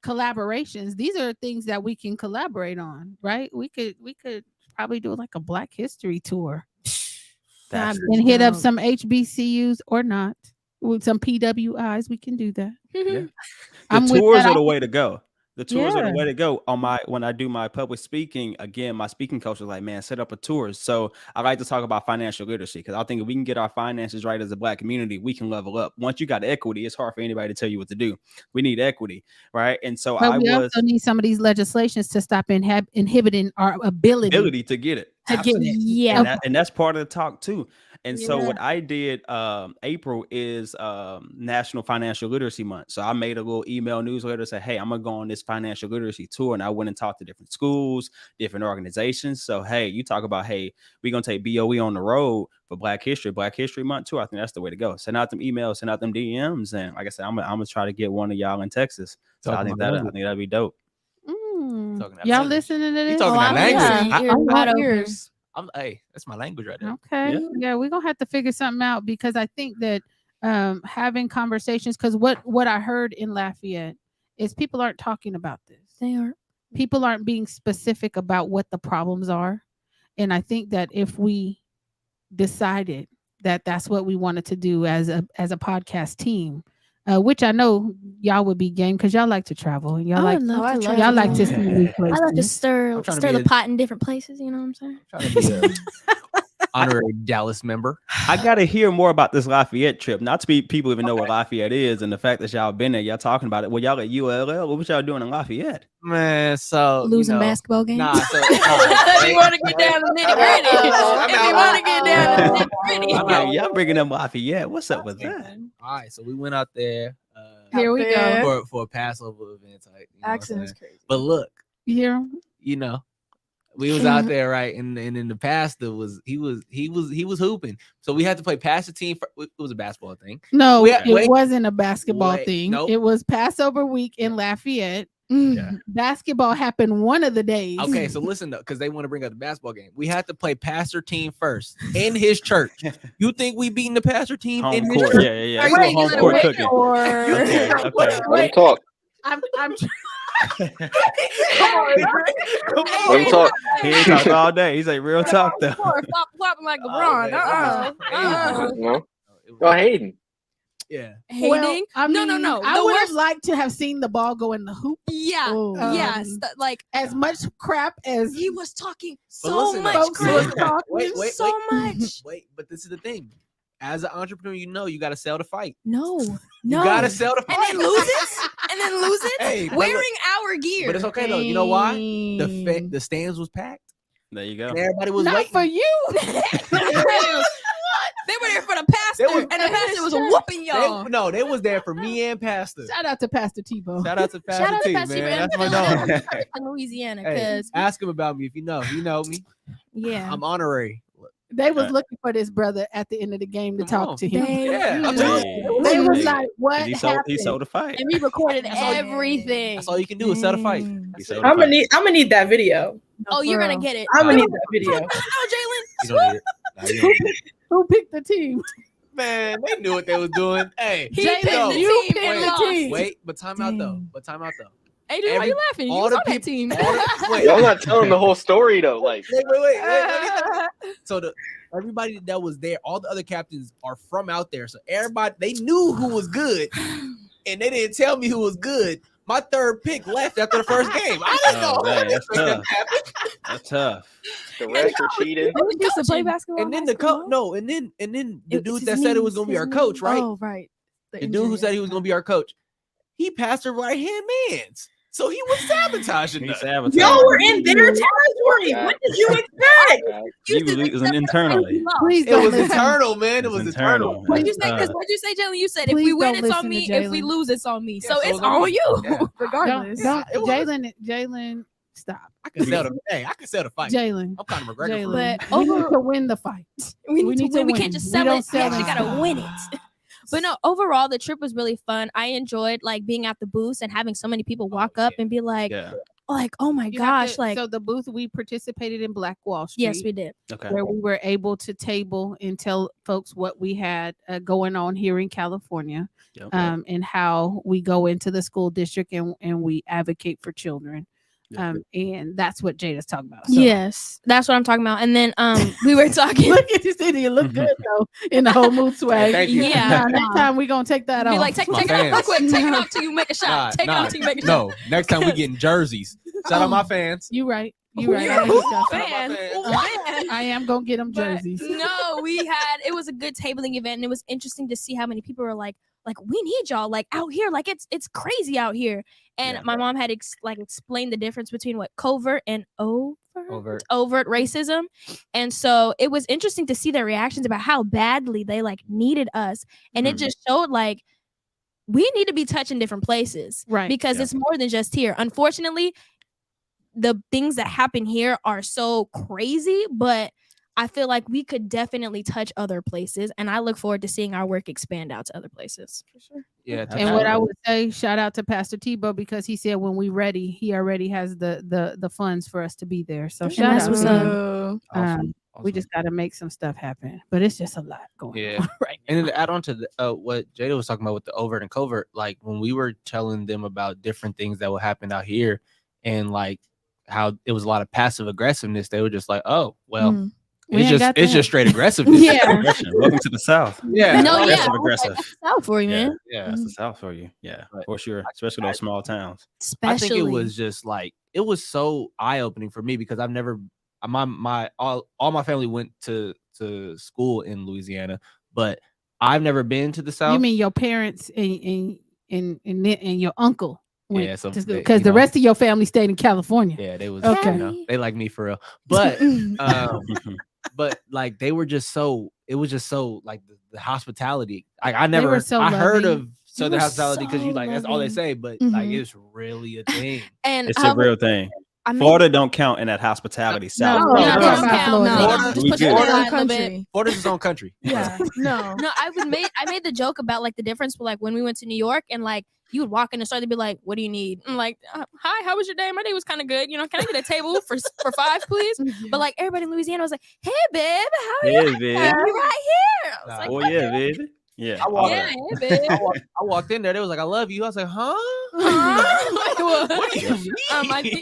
collaborations, these are things that we can collaborate on, right? We could probably do like a Black History tour and hit up some HBCUs or not. With some PWIs, we can do that. Yeah. The I'm with tours that. are the way to go. The tours are the Yeah. way to go. When I do my public speaking, again, my speaking coach was like, man, set up a tour. So I like to talk about financial literacy because I think if we can get our finances right as a Black community, we can level up. Once you got equity, it's hard for anybody to tell you what to do. We need equity, right? And so But we also need some of these legislations to stop inhibiting our ability to get it. to get it. Yeah. And that's part of the talk too. And so Yeah. what I did, April is National Financial Literacy Month. So I made a little email newsletter, say, hey, I'm gonna go on this financial literacy tour. And I went and talked to different schools, different organizations. So hey, you talk about, hey, we're gonna take BOE on the road for Black History Month too. I think that's the way to go. Send out them emails, send out them DMs. And like I said, I'm gonna try to get one of y'all in Texas. So I think that'd be dope. Y'all listening to this? You talking that language? Ears wide open. Ears. Hey, that's my language right there. Okay. Yeah, we're gonna have to figure something out because I think that having conversations, because what I heard in Lafayette is people aren't talking about this. They are. People aren't being specific about what the problems are. And I think that if we decided that that's what we wanted to do as a podcast team, which I know y'all would be game because y'all like to travel and y'all like to see new places. I like to stir trying to be the pot in different places. You know what I'm saying? Trying to be honorary Dallas member. I gotta hear more about this Lafayette trip. Not to be people even know what Lafayette is, and the fact that y'all been there, y'all talking about it. Well, y'all at ULL. What was y'all doing in Lafayette? Man, so Losing basketball games. Nah, so If you want to get down to nitty gritty, if you want to get down to nitty gritty, Okay, y'all bringing up Lafayette. What's up with that? all right, so we went out there Here we go. for a Passover event. Like, you know what I'm Accent is saying? crazy. But look, Here, you know, we was out there, right? And then the pastor was hooping. So we had to play pastor team. It was a basketball thing. no, Wait, it wasn't a basketball wait, thing. nope. It was Passover week in Lafayette. Yeah. Basketball happened one of the days. Okay, so listen though, because they want to bring up the basketball game. We had to play pastor team first in his church. You think we beating the pastor team Home in his court. church? Yeah. Are It's you a home gonna court wait cooking. Okay. Let him talk. I'm Let him talk. He ain't talk all day. He's like real talk though. Stop flopping like LeBron. No? Oh, Hayden. Yeah. Hating? I No. I The would have worst- liked to have seen the ball go in the hoop. Yeah. Oh. Yes. Like As much crap as he was talking But so listen, much folks crap. was talking. Wait, so much. Wait, but this is the thing. As an entrepreneur, you know you got to sell the fight. No. You got to sell the And fight. then lose it. And then lose it. Hey, but wearing look- our gear. But it's okay though. You know why? The stands was packed. There you go. And everybody was Not waiting. for you. They were there for the pastor, They were- and the pastor was whooping y'all. They was there for me and Pastor. Shout out to Pastor Tebow. Shout out to Pastor Shout out to T, Pastor man. T, That's my man. dog. In Louisiana, Hey, because ask him about me if you know. You know me. yeah, I'm honorary. They was looking for this brother at the end of the game to Come talk on. to him. Yeah, I'm Hey. telling you. They was Hey. like, "What He happened?" sold the fight. and we recorded That's all you- everything. That's all you can do is sell the fight. He sold the I'm gonna fight. need that video. Oh, you're gonna get it. I'm gonna Nah. need that video. No, Jalen. You don't need it. Nah, you don't need it. Who picked the team? Man, they knew what they was doing. Hey, He Jalen, picked yo, the you team picked and the lost. team. wait, but time out though. Dang. Adrian, why Every- you laughing? You all was the on that people- team. Wait, Y'all not telling the whole story though. Like, wait. Let me- So everybody that was there, all the other captains are from out there. So everybody, they knew who was good, and they didn't tell me who was good. My third pick left after the first game. I didn't know. dang, that's That tough. happened. That's tough. the rest are cheating. You used to play basketball. And then in the high coach, school? no, and then the It's dude his that said it was knees, gonna be his our coach, knees. right? Oh, right. The dude who said he was gonna be our coach, he passed the right hand man's. So he was sabotaging He us. sabotaged. Y'all were in their territory. What did you expect? He was losing internally. Please It don't was listen. internal, man. It was internal. What'd you say? Uh, What'd you say, Jalen? You said if Please we win, don't it's on listen me. to If we Jalen. lose, it's on me. Yeah, so so it's it's on on me. you, Yeah. regardless. Don't, It was- Jalen, stop. I can sell the I can sell the fight. Jalen, I'm kind of McGregor. Jalen, But we need over- to win the fight. we we need need to to win. We win. can't just We sell don't it. We sell actually it. gotta win it. But no, overall, the trip was really fun. I enjoyed like being at the booths and having so many people walk up and be like, Yeah. oh my You have gosh, to- like so the booth we participated in Black Wall Street. yes, we did. Okay. Where we were able to table and tell folks what we had going on here in California, Yep. and how we go into the school district and we advocate for children. And that's what Jada's talking about. So. Yes, that's what I'm talking about. And then we were talking. Look at this idiot, look good though in the whole mood swag. Thank you. Yeah, Next time we gonna take that be off. like, take My it off real fans. quick. Take it off till you make a shot. Take it off till you make a shot. No, next time we getting jerseys. Shout out my fans. You right. You right. Yeah. I need stuff. Fan. I am gonna get them But jerseys. no, it was a good tabling event, and it was interesting to see how many people were like we need y'all like out here, like it's crazy out here. And my mom had explained the difference between what covert and overt racism, and so it was interesting to see their reactions about how badly they like needed us, and it just showed like we need to be touching different places, Right? Because it's more than just here. Unfortunately, the things that happen here are so crazy, but I feel like we could definitely touch other places, and I look forward to seeing our work expand out to other places. For sure. Yeah. And what I would say, shout out to Pastor Tebow, because he said when we ready, he already has the funds for us to be there. So shout that's out what's to up. him. Awesome. We just got to make some stuff happen, but it's just a lot going on right now. And then to add on to what Jada was talking about with the overt and covert, like when we were telling them about different things that would happen out here, and like how it was a lot of passive aggressiveness, they were just like, oh, well, it's just straight aggressiveness. Yeah. Welcome to the South. Yeah. No, yeah. Aggressive. That's South for you, man. Yeah. That's the South for you. Yeah, But for sure. Especially those small towns. I think it was just like, it was so eye-opening for me because I've never, all my family went to school in Louisiana, but I've never been to the South. You mean your parents and your uncle? Yeah, so because the rest of your family stayed in California. Yeah, they was okay. You know, they like me for real, but but like they were just so. It was just so like the hospitality. Like I never, I heard of Southern hospitality because you like that's all they say, but like it's really a thing, and it's a real thing. Florida don't count in that hospitality. South. Florida's its own country. Yeah, no. I made the joke about like the difference, like when we went to New York and like you would walk in the store, they'd be like, "What do you need?" I'm like, "Hi, how was your day? My day was kind of good. You know, can I get a table for 5, please?" But like everybody in Louisiana was like, "Hey, babe, how are you? Babe. You're right here." I was like, "Oh yeah, babe." Yeah. I walked in there. They was like, "I love you." I was like, "Huh? What do you mean?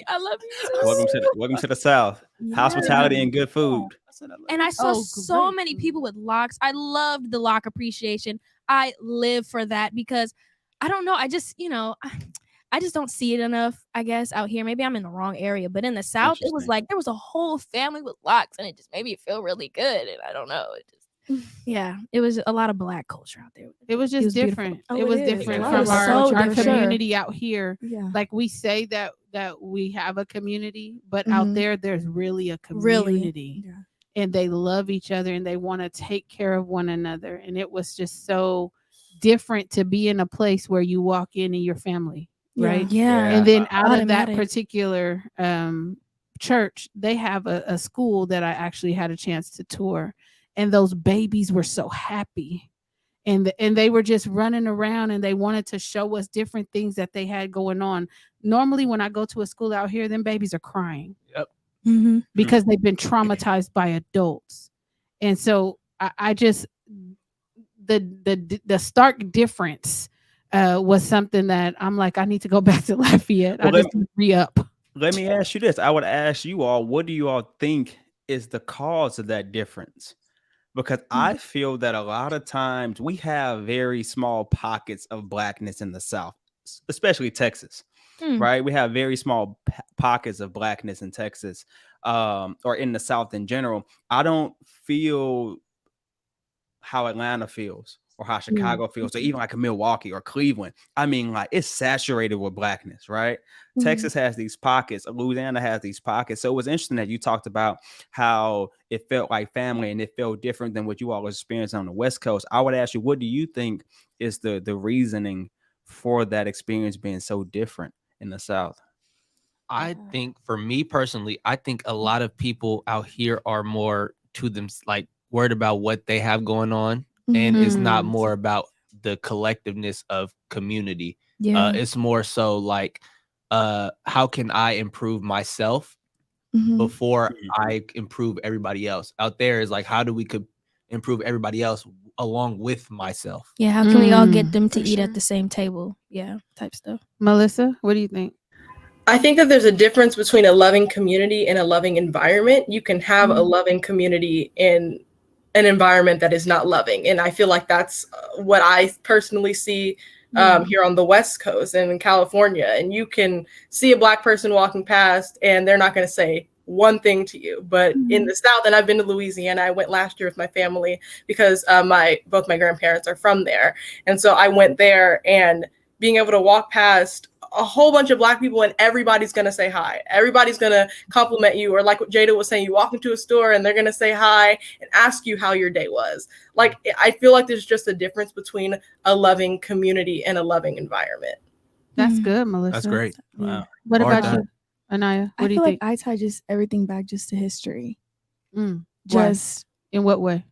I love you too. Welcome to the South. Yeah. Hospitality and good food. And I saw so many people with locks. I loved the lock appreciation. I live for that because I don't know. I just don't see it enough, I guess, out here. Maybe I'm in the wrong area, but in the South, it was like there was a whole family with locks, and it just made me feel really good. And I don't know. Yeah, it was a lot of Black culture out there. It was just different. It was different from our community out here. Yeah. Like we say that we have a community, but out there's really a community. Yeah. And they love each other and they want to take care of one another. And it was just so different to be in a place where you walk in and your family, right? Yeah. And then out of that particular church, they have a school that I actually had a chance to tour. And those babies were so happy. And they were just running around and they wanted to show us different things that they had going on. Normally, when I go to a school out here, them babies are crying. Yep. Because they've been traumatized by adults. And so I just, the stark difference was something that I'm like, I need to go back to Lafayette. Well, I just need to re-up. Let me ask you this. I would ask you all, what do you all think is the cause of that difference? Because I feel that a lot of times we have very small pockets of Blackness in the South, especially Texas, right? We have very small pockets of Blackness in Texas or in the South in general. I don't feel how Atlanta feels or how Chicago feels, or even like Milwaukee or Cleveland. I mean, like it's saturated with Blackness, right? Texas has these pockets. Louisiana has these pockets. So it was interesting that you talked about how it felt like family and it felt different than what you all experienced on the West Coast. I would ask you, what do you think is the reasoning for that experience being so different in the South? I think for me personally, I think a lot of people out here are more to them, like worried about what they have going on. And it's not more about the collectiveness of community. Yeah. It's more so like, how can I improve myself before I improve everybody else? Out there is like, how do we could improve everybody else along with myself? Yeah, how can we all get them to eat at the same table? Yeah, type stuff. Melissa, what do you think? I think that there's a difference between a loving community and a loving environment. You can have a loving community in an environment that is not loving. And I feel like that's what I personally see here on the West Coast and in California. And you can see a Black person walking past and they're not going to say one thing to you. But in the South, and I've been to Louisiana, I went last year with my family because both my grandparents are from there. And so I went there, and being able to walk past a whole bunch of Black people and everybody's going to say hi. Everybody's going to compliment you. Or like what Jada was saying, you walk into a store and they're going to say hi and ask you how your day was. Like, I feel like there's just a difference between a loving community and a loving environment. That's good, Melissa. That's great. Wow. What Well about done. you, Anaya? What I do you feel think? like I tie just everything back just to history. Why? Just In what way?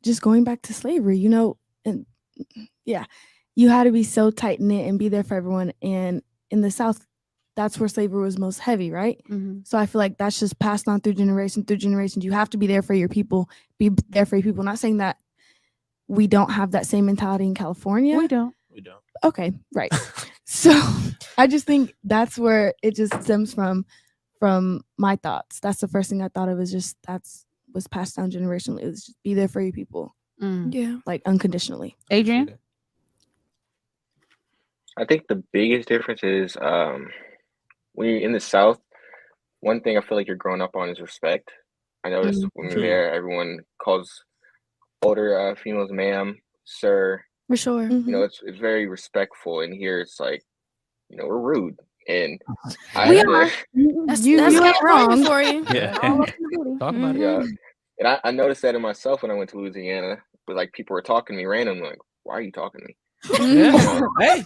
just going back to slavery, and yeah, you had to be so tight knit and be there for everyone. And in the South, that's where slavery was most heavy, right? So I feel like that's just passed on through generation through generations. You have to be there for your people, be there for your people. Not saying that we don't have that same mentality in California. We don't. Okay, right. So I just think that's where it just stems from my thoughts. That's the first thing I thought of, is just was passed down generationally. It was just be there for your people, Yeah. like unconditionally. Adrian? I think the biggest difference is when you're in the South, one thing I feel like you're growing up on is respect. I noticed when you're there, everyone calls older females ma'am, sir. For sure. You know, it's very respectful. And here it's like, we're rude. And We are. That's You ain't California wrong. for you. Yeah. Talk about it. Yeah. And I noticed that in myself when I went to Louisiana, but like people were talking to me random, like, why are you talking to me? Yeah. Hey.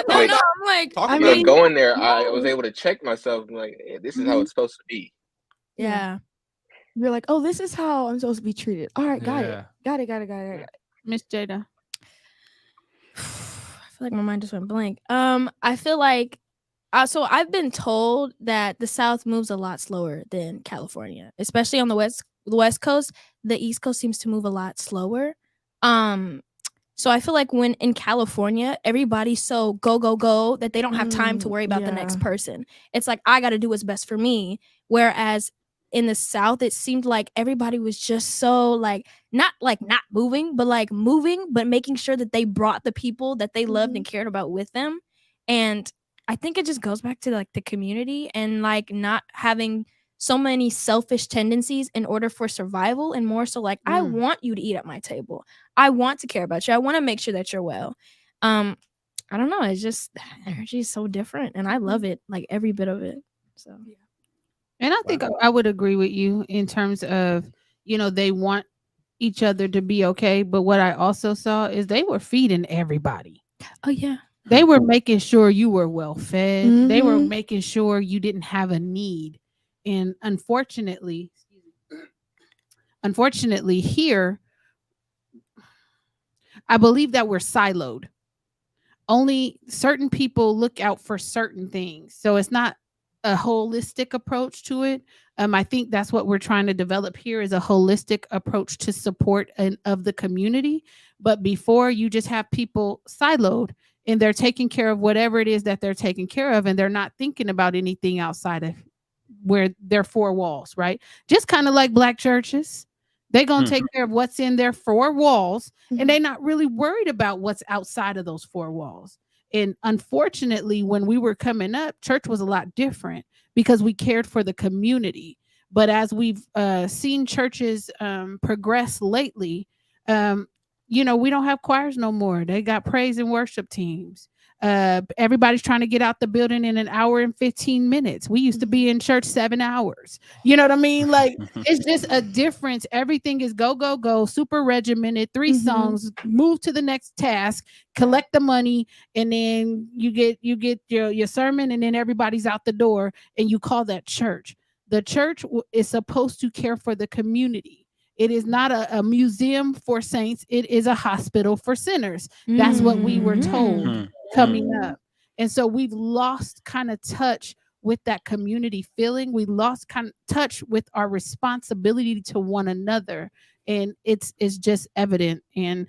Like, I'm like, Talk I about mean, it. going there, I was able to check myself. I'm like, hey, this is how it's supposed to be. yeah. You're like, oh, this is how I'm supposed to be treated. All right, got Yeah. it. Got it. Miss Jada? I feel like my mind just went blank. I feel like so I've been told that the South moves a lot slower than California, especially on the West Coast. The East Coast seems to move a lot slower. So I feel like when in California, everybody's so go that they don't have time to worry about the next person. It's like, I got to do what's best for me. Whereas in the South, it seemed like everybody was just so not moving, but making sure that they brought the people that they loved and cared about with them. And I think it just goes back to the community and not having so many selfish tendencies in order for survival, and more so I want you to eat at my table. I want to care about you. I want to make sure that you're well. I don't know. It's just energy is so different, and I love it, every bit of it. So yeah. And I think I would agree with you in terms of, they want each other to be okay. But what I also saw is they were feeding everybody. Oh, yeah. They were making sure you were well fed. They were making sure you didn't have a need. And unfortunately here, I believe that we're siloed. Only certain people look out for certain things. So it's not a holistic approach to it. I think that's what we're trying to develop here, is a holistic approach to support of the community. But before, you just have people siloed and they're taking care of whatever it is that they're taking care of, and they're not thinking about anything outside of where their four walls, right? Just kind of like Black churches. They're going to take care of what's in their four walls, and they're not really worried about what's outside of those four walls. And unfortunately, when we were coming up, church was a lot different because we cared for the community. But as we've seen churches progress lately, we don't have choirs no more. They got praise and worship teams. Everybody's trying to get out the building in an hour and 15 minutes. We used to be in church 7 hours. You know what I mean? It's just a difference. Everything is go, super regimented, 3 songs, move to the next task, collect the money, and then you get your sermon, and then everybody's out the door, and you call that church. The church is supposed to care for the community. It is not a museum for saints. It is a hospital for sinners. That's what we were told coming up. And so we've lost kind of touch with that community feeling. We lost kind of touch with our responsibility to one another. And it's just evident. And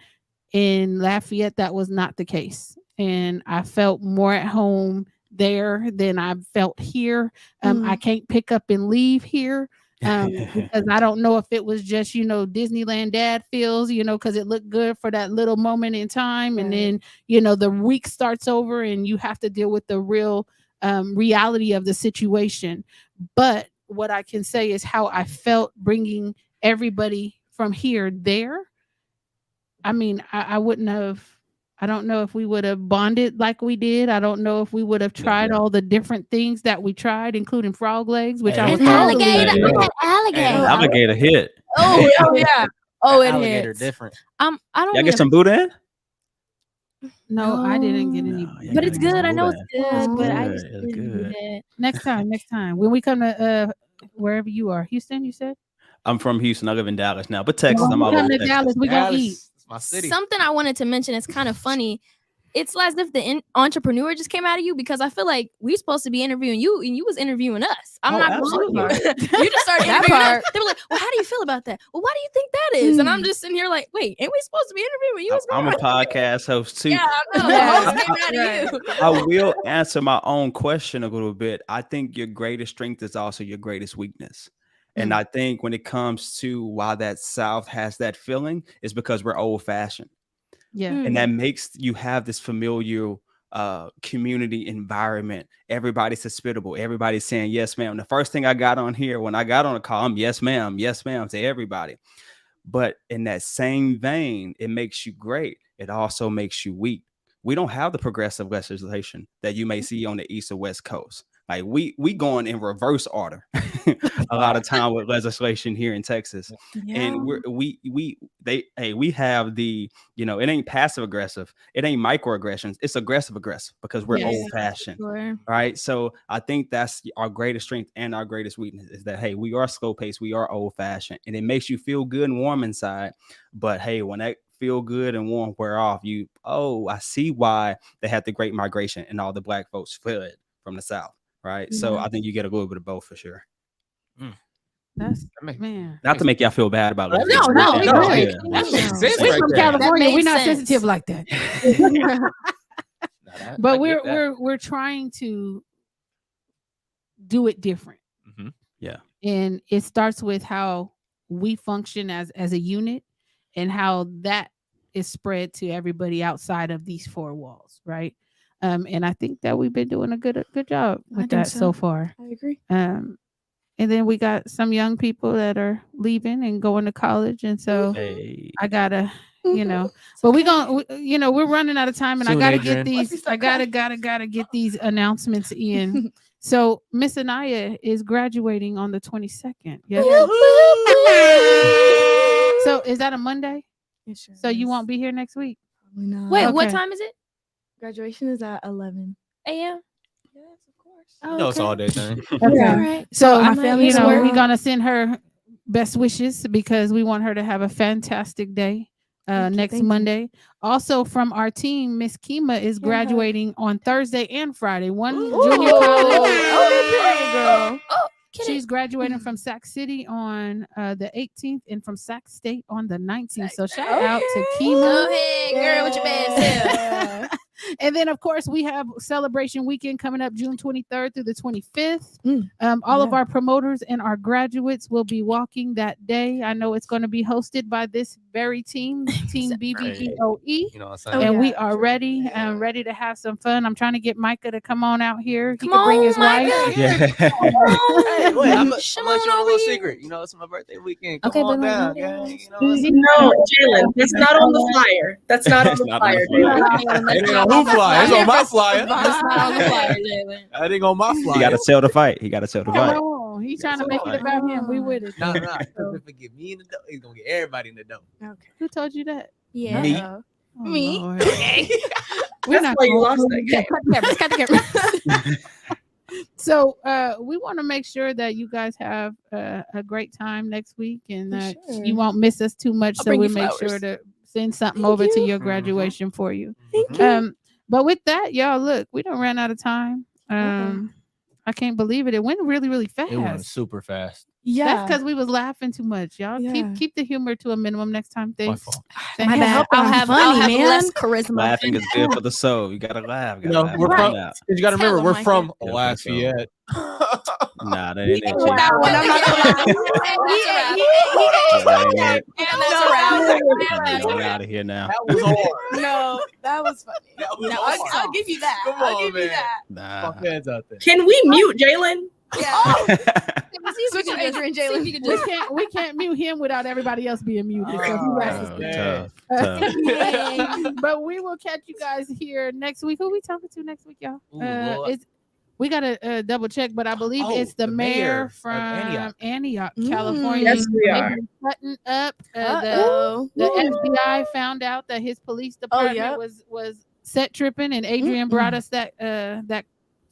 in Lafayette, that was not the case. And I felt more at home there than I've felt here. I can't pick up and leave here. Because I don't know if it was just, Disneyland dad feels, because it looked good for that little moment in time. And then, the week starts over and you have to deal with the real reality of the situation. But what I can say is how I felt bringing everybody from here there. I mean, I wouldn't have. I don't know if we would have bonded like we did. I don't know if we would have tried all the different things that we tried, including frog legs, which I was alligator. Alligator hit. Oh yeah. Oh, it Alligator hits. different. I don't. Y'all get some Buddha in? No, I didn't get any. But it's good. I know it's It's good, but I good. just It's didn't do good. that. Next time when we come to wherever you are, Houston, you said. I'm from Houston. I live in Dallas now, but Texas. When I'm we all come over to Texas. Dallas, we gonna eat. It's my city. Something I wanted to mention is kind of funny. It's as if the entrepreneur just came out of you, because I feel like we're supposed to be interviewing you and you was interviewing us. I'm not absolutely. going You just started That interviewing us. part. They were like, well, how do you feel about that? Well, why do you think that is? And I'm just sitting here like, wait, ain't we supposed to be interviewing you? I'm a podcast host too. Yeah, I know. Yeah. The host came out of you. I will answer my own question a little bit. I think your greatest strength is also your greatest weakness. And I think when it comes to why that South has that feeling is because we're old fashioned. Yeah. And that makes you have this familiar community environment. Everybody's hospitable. Everybody's saying yes, ma'am. The first thing I got on here when I got on a call, I'm yes, ma'am to everybody. But in that same vein, it makes you great. It also makes you weak. We don't have the progressive legislation that you may see on the East or West Coast. Like we going in reverse order a lot of time with legislation here in Texas. And we have the, it ain't passive aggressive, it ain't microaggressions, it's aggressive because we're old fashioned. Sure. Right. So I think that's our greatest strength and our greatest weakness is that, hey, we are slow paced, we are old fashioned, and it makes you feel good and warm inside. But hey, when that feel good and warm wear off, I see why they had the Great Migration and all the Black folks fled from the South. Right. So I think you get a little bit of both for sure. That's man. Not to make y'all feel bad about it. No. That makes sense We're right from there. California. That We're not makes sense. sensitive like that. But we're trying to do it different. Mm-hmm. Yeah. And it starts with how we function as a unit and how that is spread to everybody outside of these four walls, right? And I think that we've been doing a good job with that so far. I agree. And then we got some young people that are leaving and going to college, and so Hey. I gotta, but we're running out of time, and Soon, I gotta Adrian. get these. I gotta get these announcements in. So Miss Anaya is graduating on the 22nd. Yes. So is that a Monday? It sure So you is. won't be here next week? Probably not. Wait, what Okay. time is it? Graduation is at 11. AM? Yes, of course. Oh, It's all day thing. Okay. All right. So my family's we're work. gonna send her best wishes because we want her to have a fantastic day next Thank you. Monday. Also from our team, Miss Kima is Yeah. graduating on Thursday and Friday. One Ooh. junior college. Okay, girl. Oh, She's graduating from Sac City on the 18th and from Sac State on the 19th. So shout out to Kima. Go ahead, girl, with your bad self. And then, of course, we have celebration weekend coming up June 23rd through the 25th. Mm. All of our promoters and our graduates will be walking that day. I know it's going to be hosted by this very team, Team BVBOE. You know what I'm saying? And yeah. we are ready to have some fun. I'm trying to get Micah to come on out here. He Come can bring on, his wife. Micah. Yeah. Hey, wait, I'm gonna Come let you on know a over little here. secret. It's my birthday weekend. Come Okay, on but down, like, gang. You know what I'm saying? No, Jalen, that's not on the flyer. That's not on It's the not on flyer, the flyer. Jalen. It ain't on who flyer. It's on my flyer. That's not on the flyer, Jalen. That ain't on my He flyer. got to sell the fight. Come on. He's trying to make it about him. We with it. Nah. If it get me in the dough, he's gonna get everybody in the dough. Okay. Who told you that? Yeah. Me. Oh, Me. Lord. Okay. We're That's why you lost that game. Cut the camera. So we want to make sure that you guys have a great time next week and For that sure. you won't miss us too much. I'll So bring we you make flowers. sure to send something Thank over to you. your graduation for you. Thank you. But with that, y'all, look, we don't ran out of time. I can't believe it. It went really, really fast. It went super fast. Yeah. That's because we was laughing too much. Y'all Yeah. keep the humor to a minimum next time. My Thanks. fault. Thank My you. bad. I'll I'm have funny, man. less charisma. Laughing is good for the soul. You gotta laugh. You know, we're Laugh from. out. You got to Tell remember, 'em, we're Micah. from Yeah, Lafayette. Nah, that ain't it. With G. that one, I'm not gonna lie. That ain't it. And that's a wrap. Nah, we out of here now. That was hard. No, that was funny. That was No, hard. I'll give you that. Come I'll on, give you man. that. Nah. Fuck heads out there. Can we mute Jalen? Yeah. Switch your Adrian Jalen. We can't mute him without everybody else being muted. So he has to Oh, stay. tough. But we will catch you guys here next week. Who we talking to next week, y'all? Ooh, Lord. We gotta double check, but I believe Oh, it's the the mayor mayor of from Antioch. Antioch, Mm. California. Yes, we They've are. been cutting up. Uh-oh. The FBI found out that his police department yep. was set tripping, and Adrian brought us that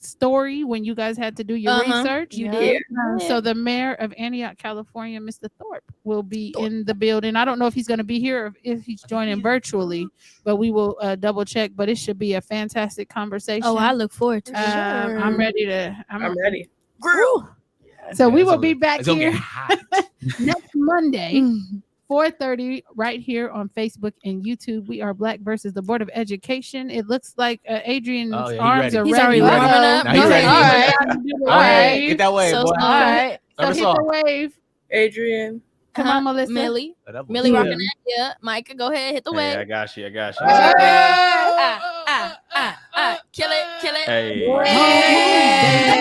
story when you guys had to do your research. You Yeah. did. So the mayor of Antioch, California, Mr. Thorpe, will be in the building. I don't know if he's going to be here or if he's joining virtually, but we will double check. But it should be a fantastic conversation. Oh, I look forward to it. I'm ready to. I'm ready. So we It's will gonna- be back it's gonna here get hot. next Monday. Mm. 4:30 right here on Facebook and YouTube. We are Black versus the Board of Education. It looks like Adrian's Oh, yeah, he arms ready. are He's ready. already warming up. Now he Go ready. ahead. All Do the right, wave. get that wave, So boy. slow. All right. So Start us hit off. the wave. Adrian. Come on, Melissa. Millie. That boy. Millie Yeah. rocking that. Yeah. Micah, go ahead. Hit the Hey, wave. I got you. Kill it. Kill it. Hey. Hey.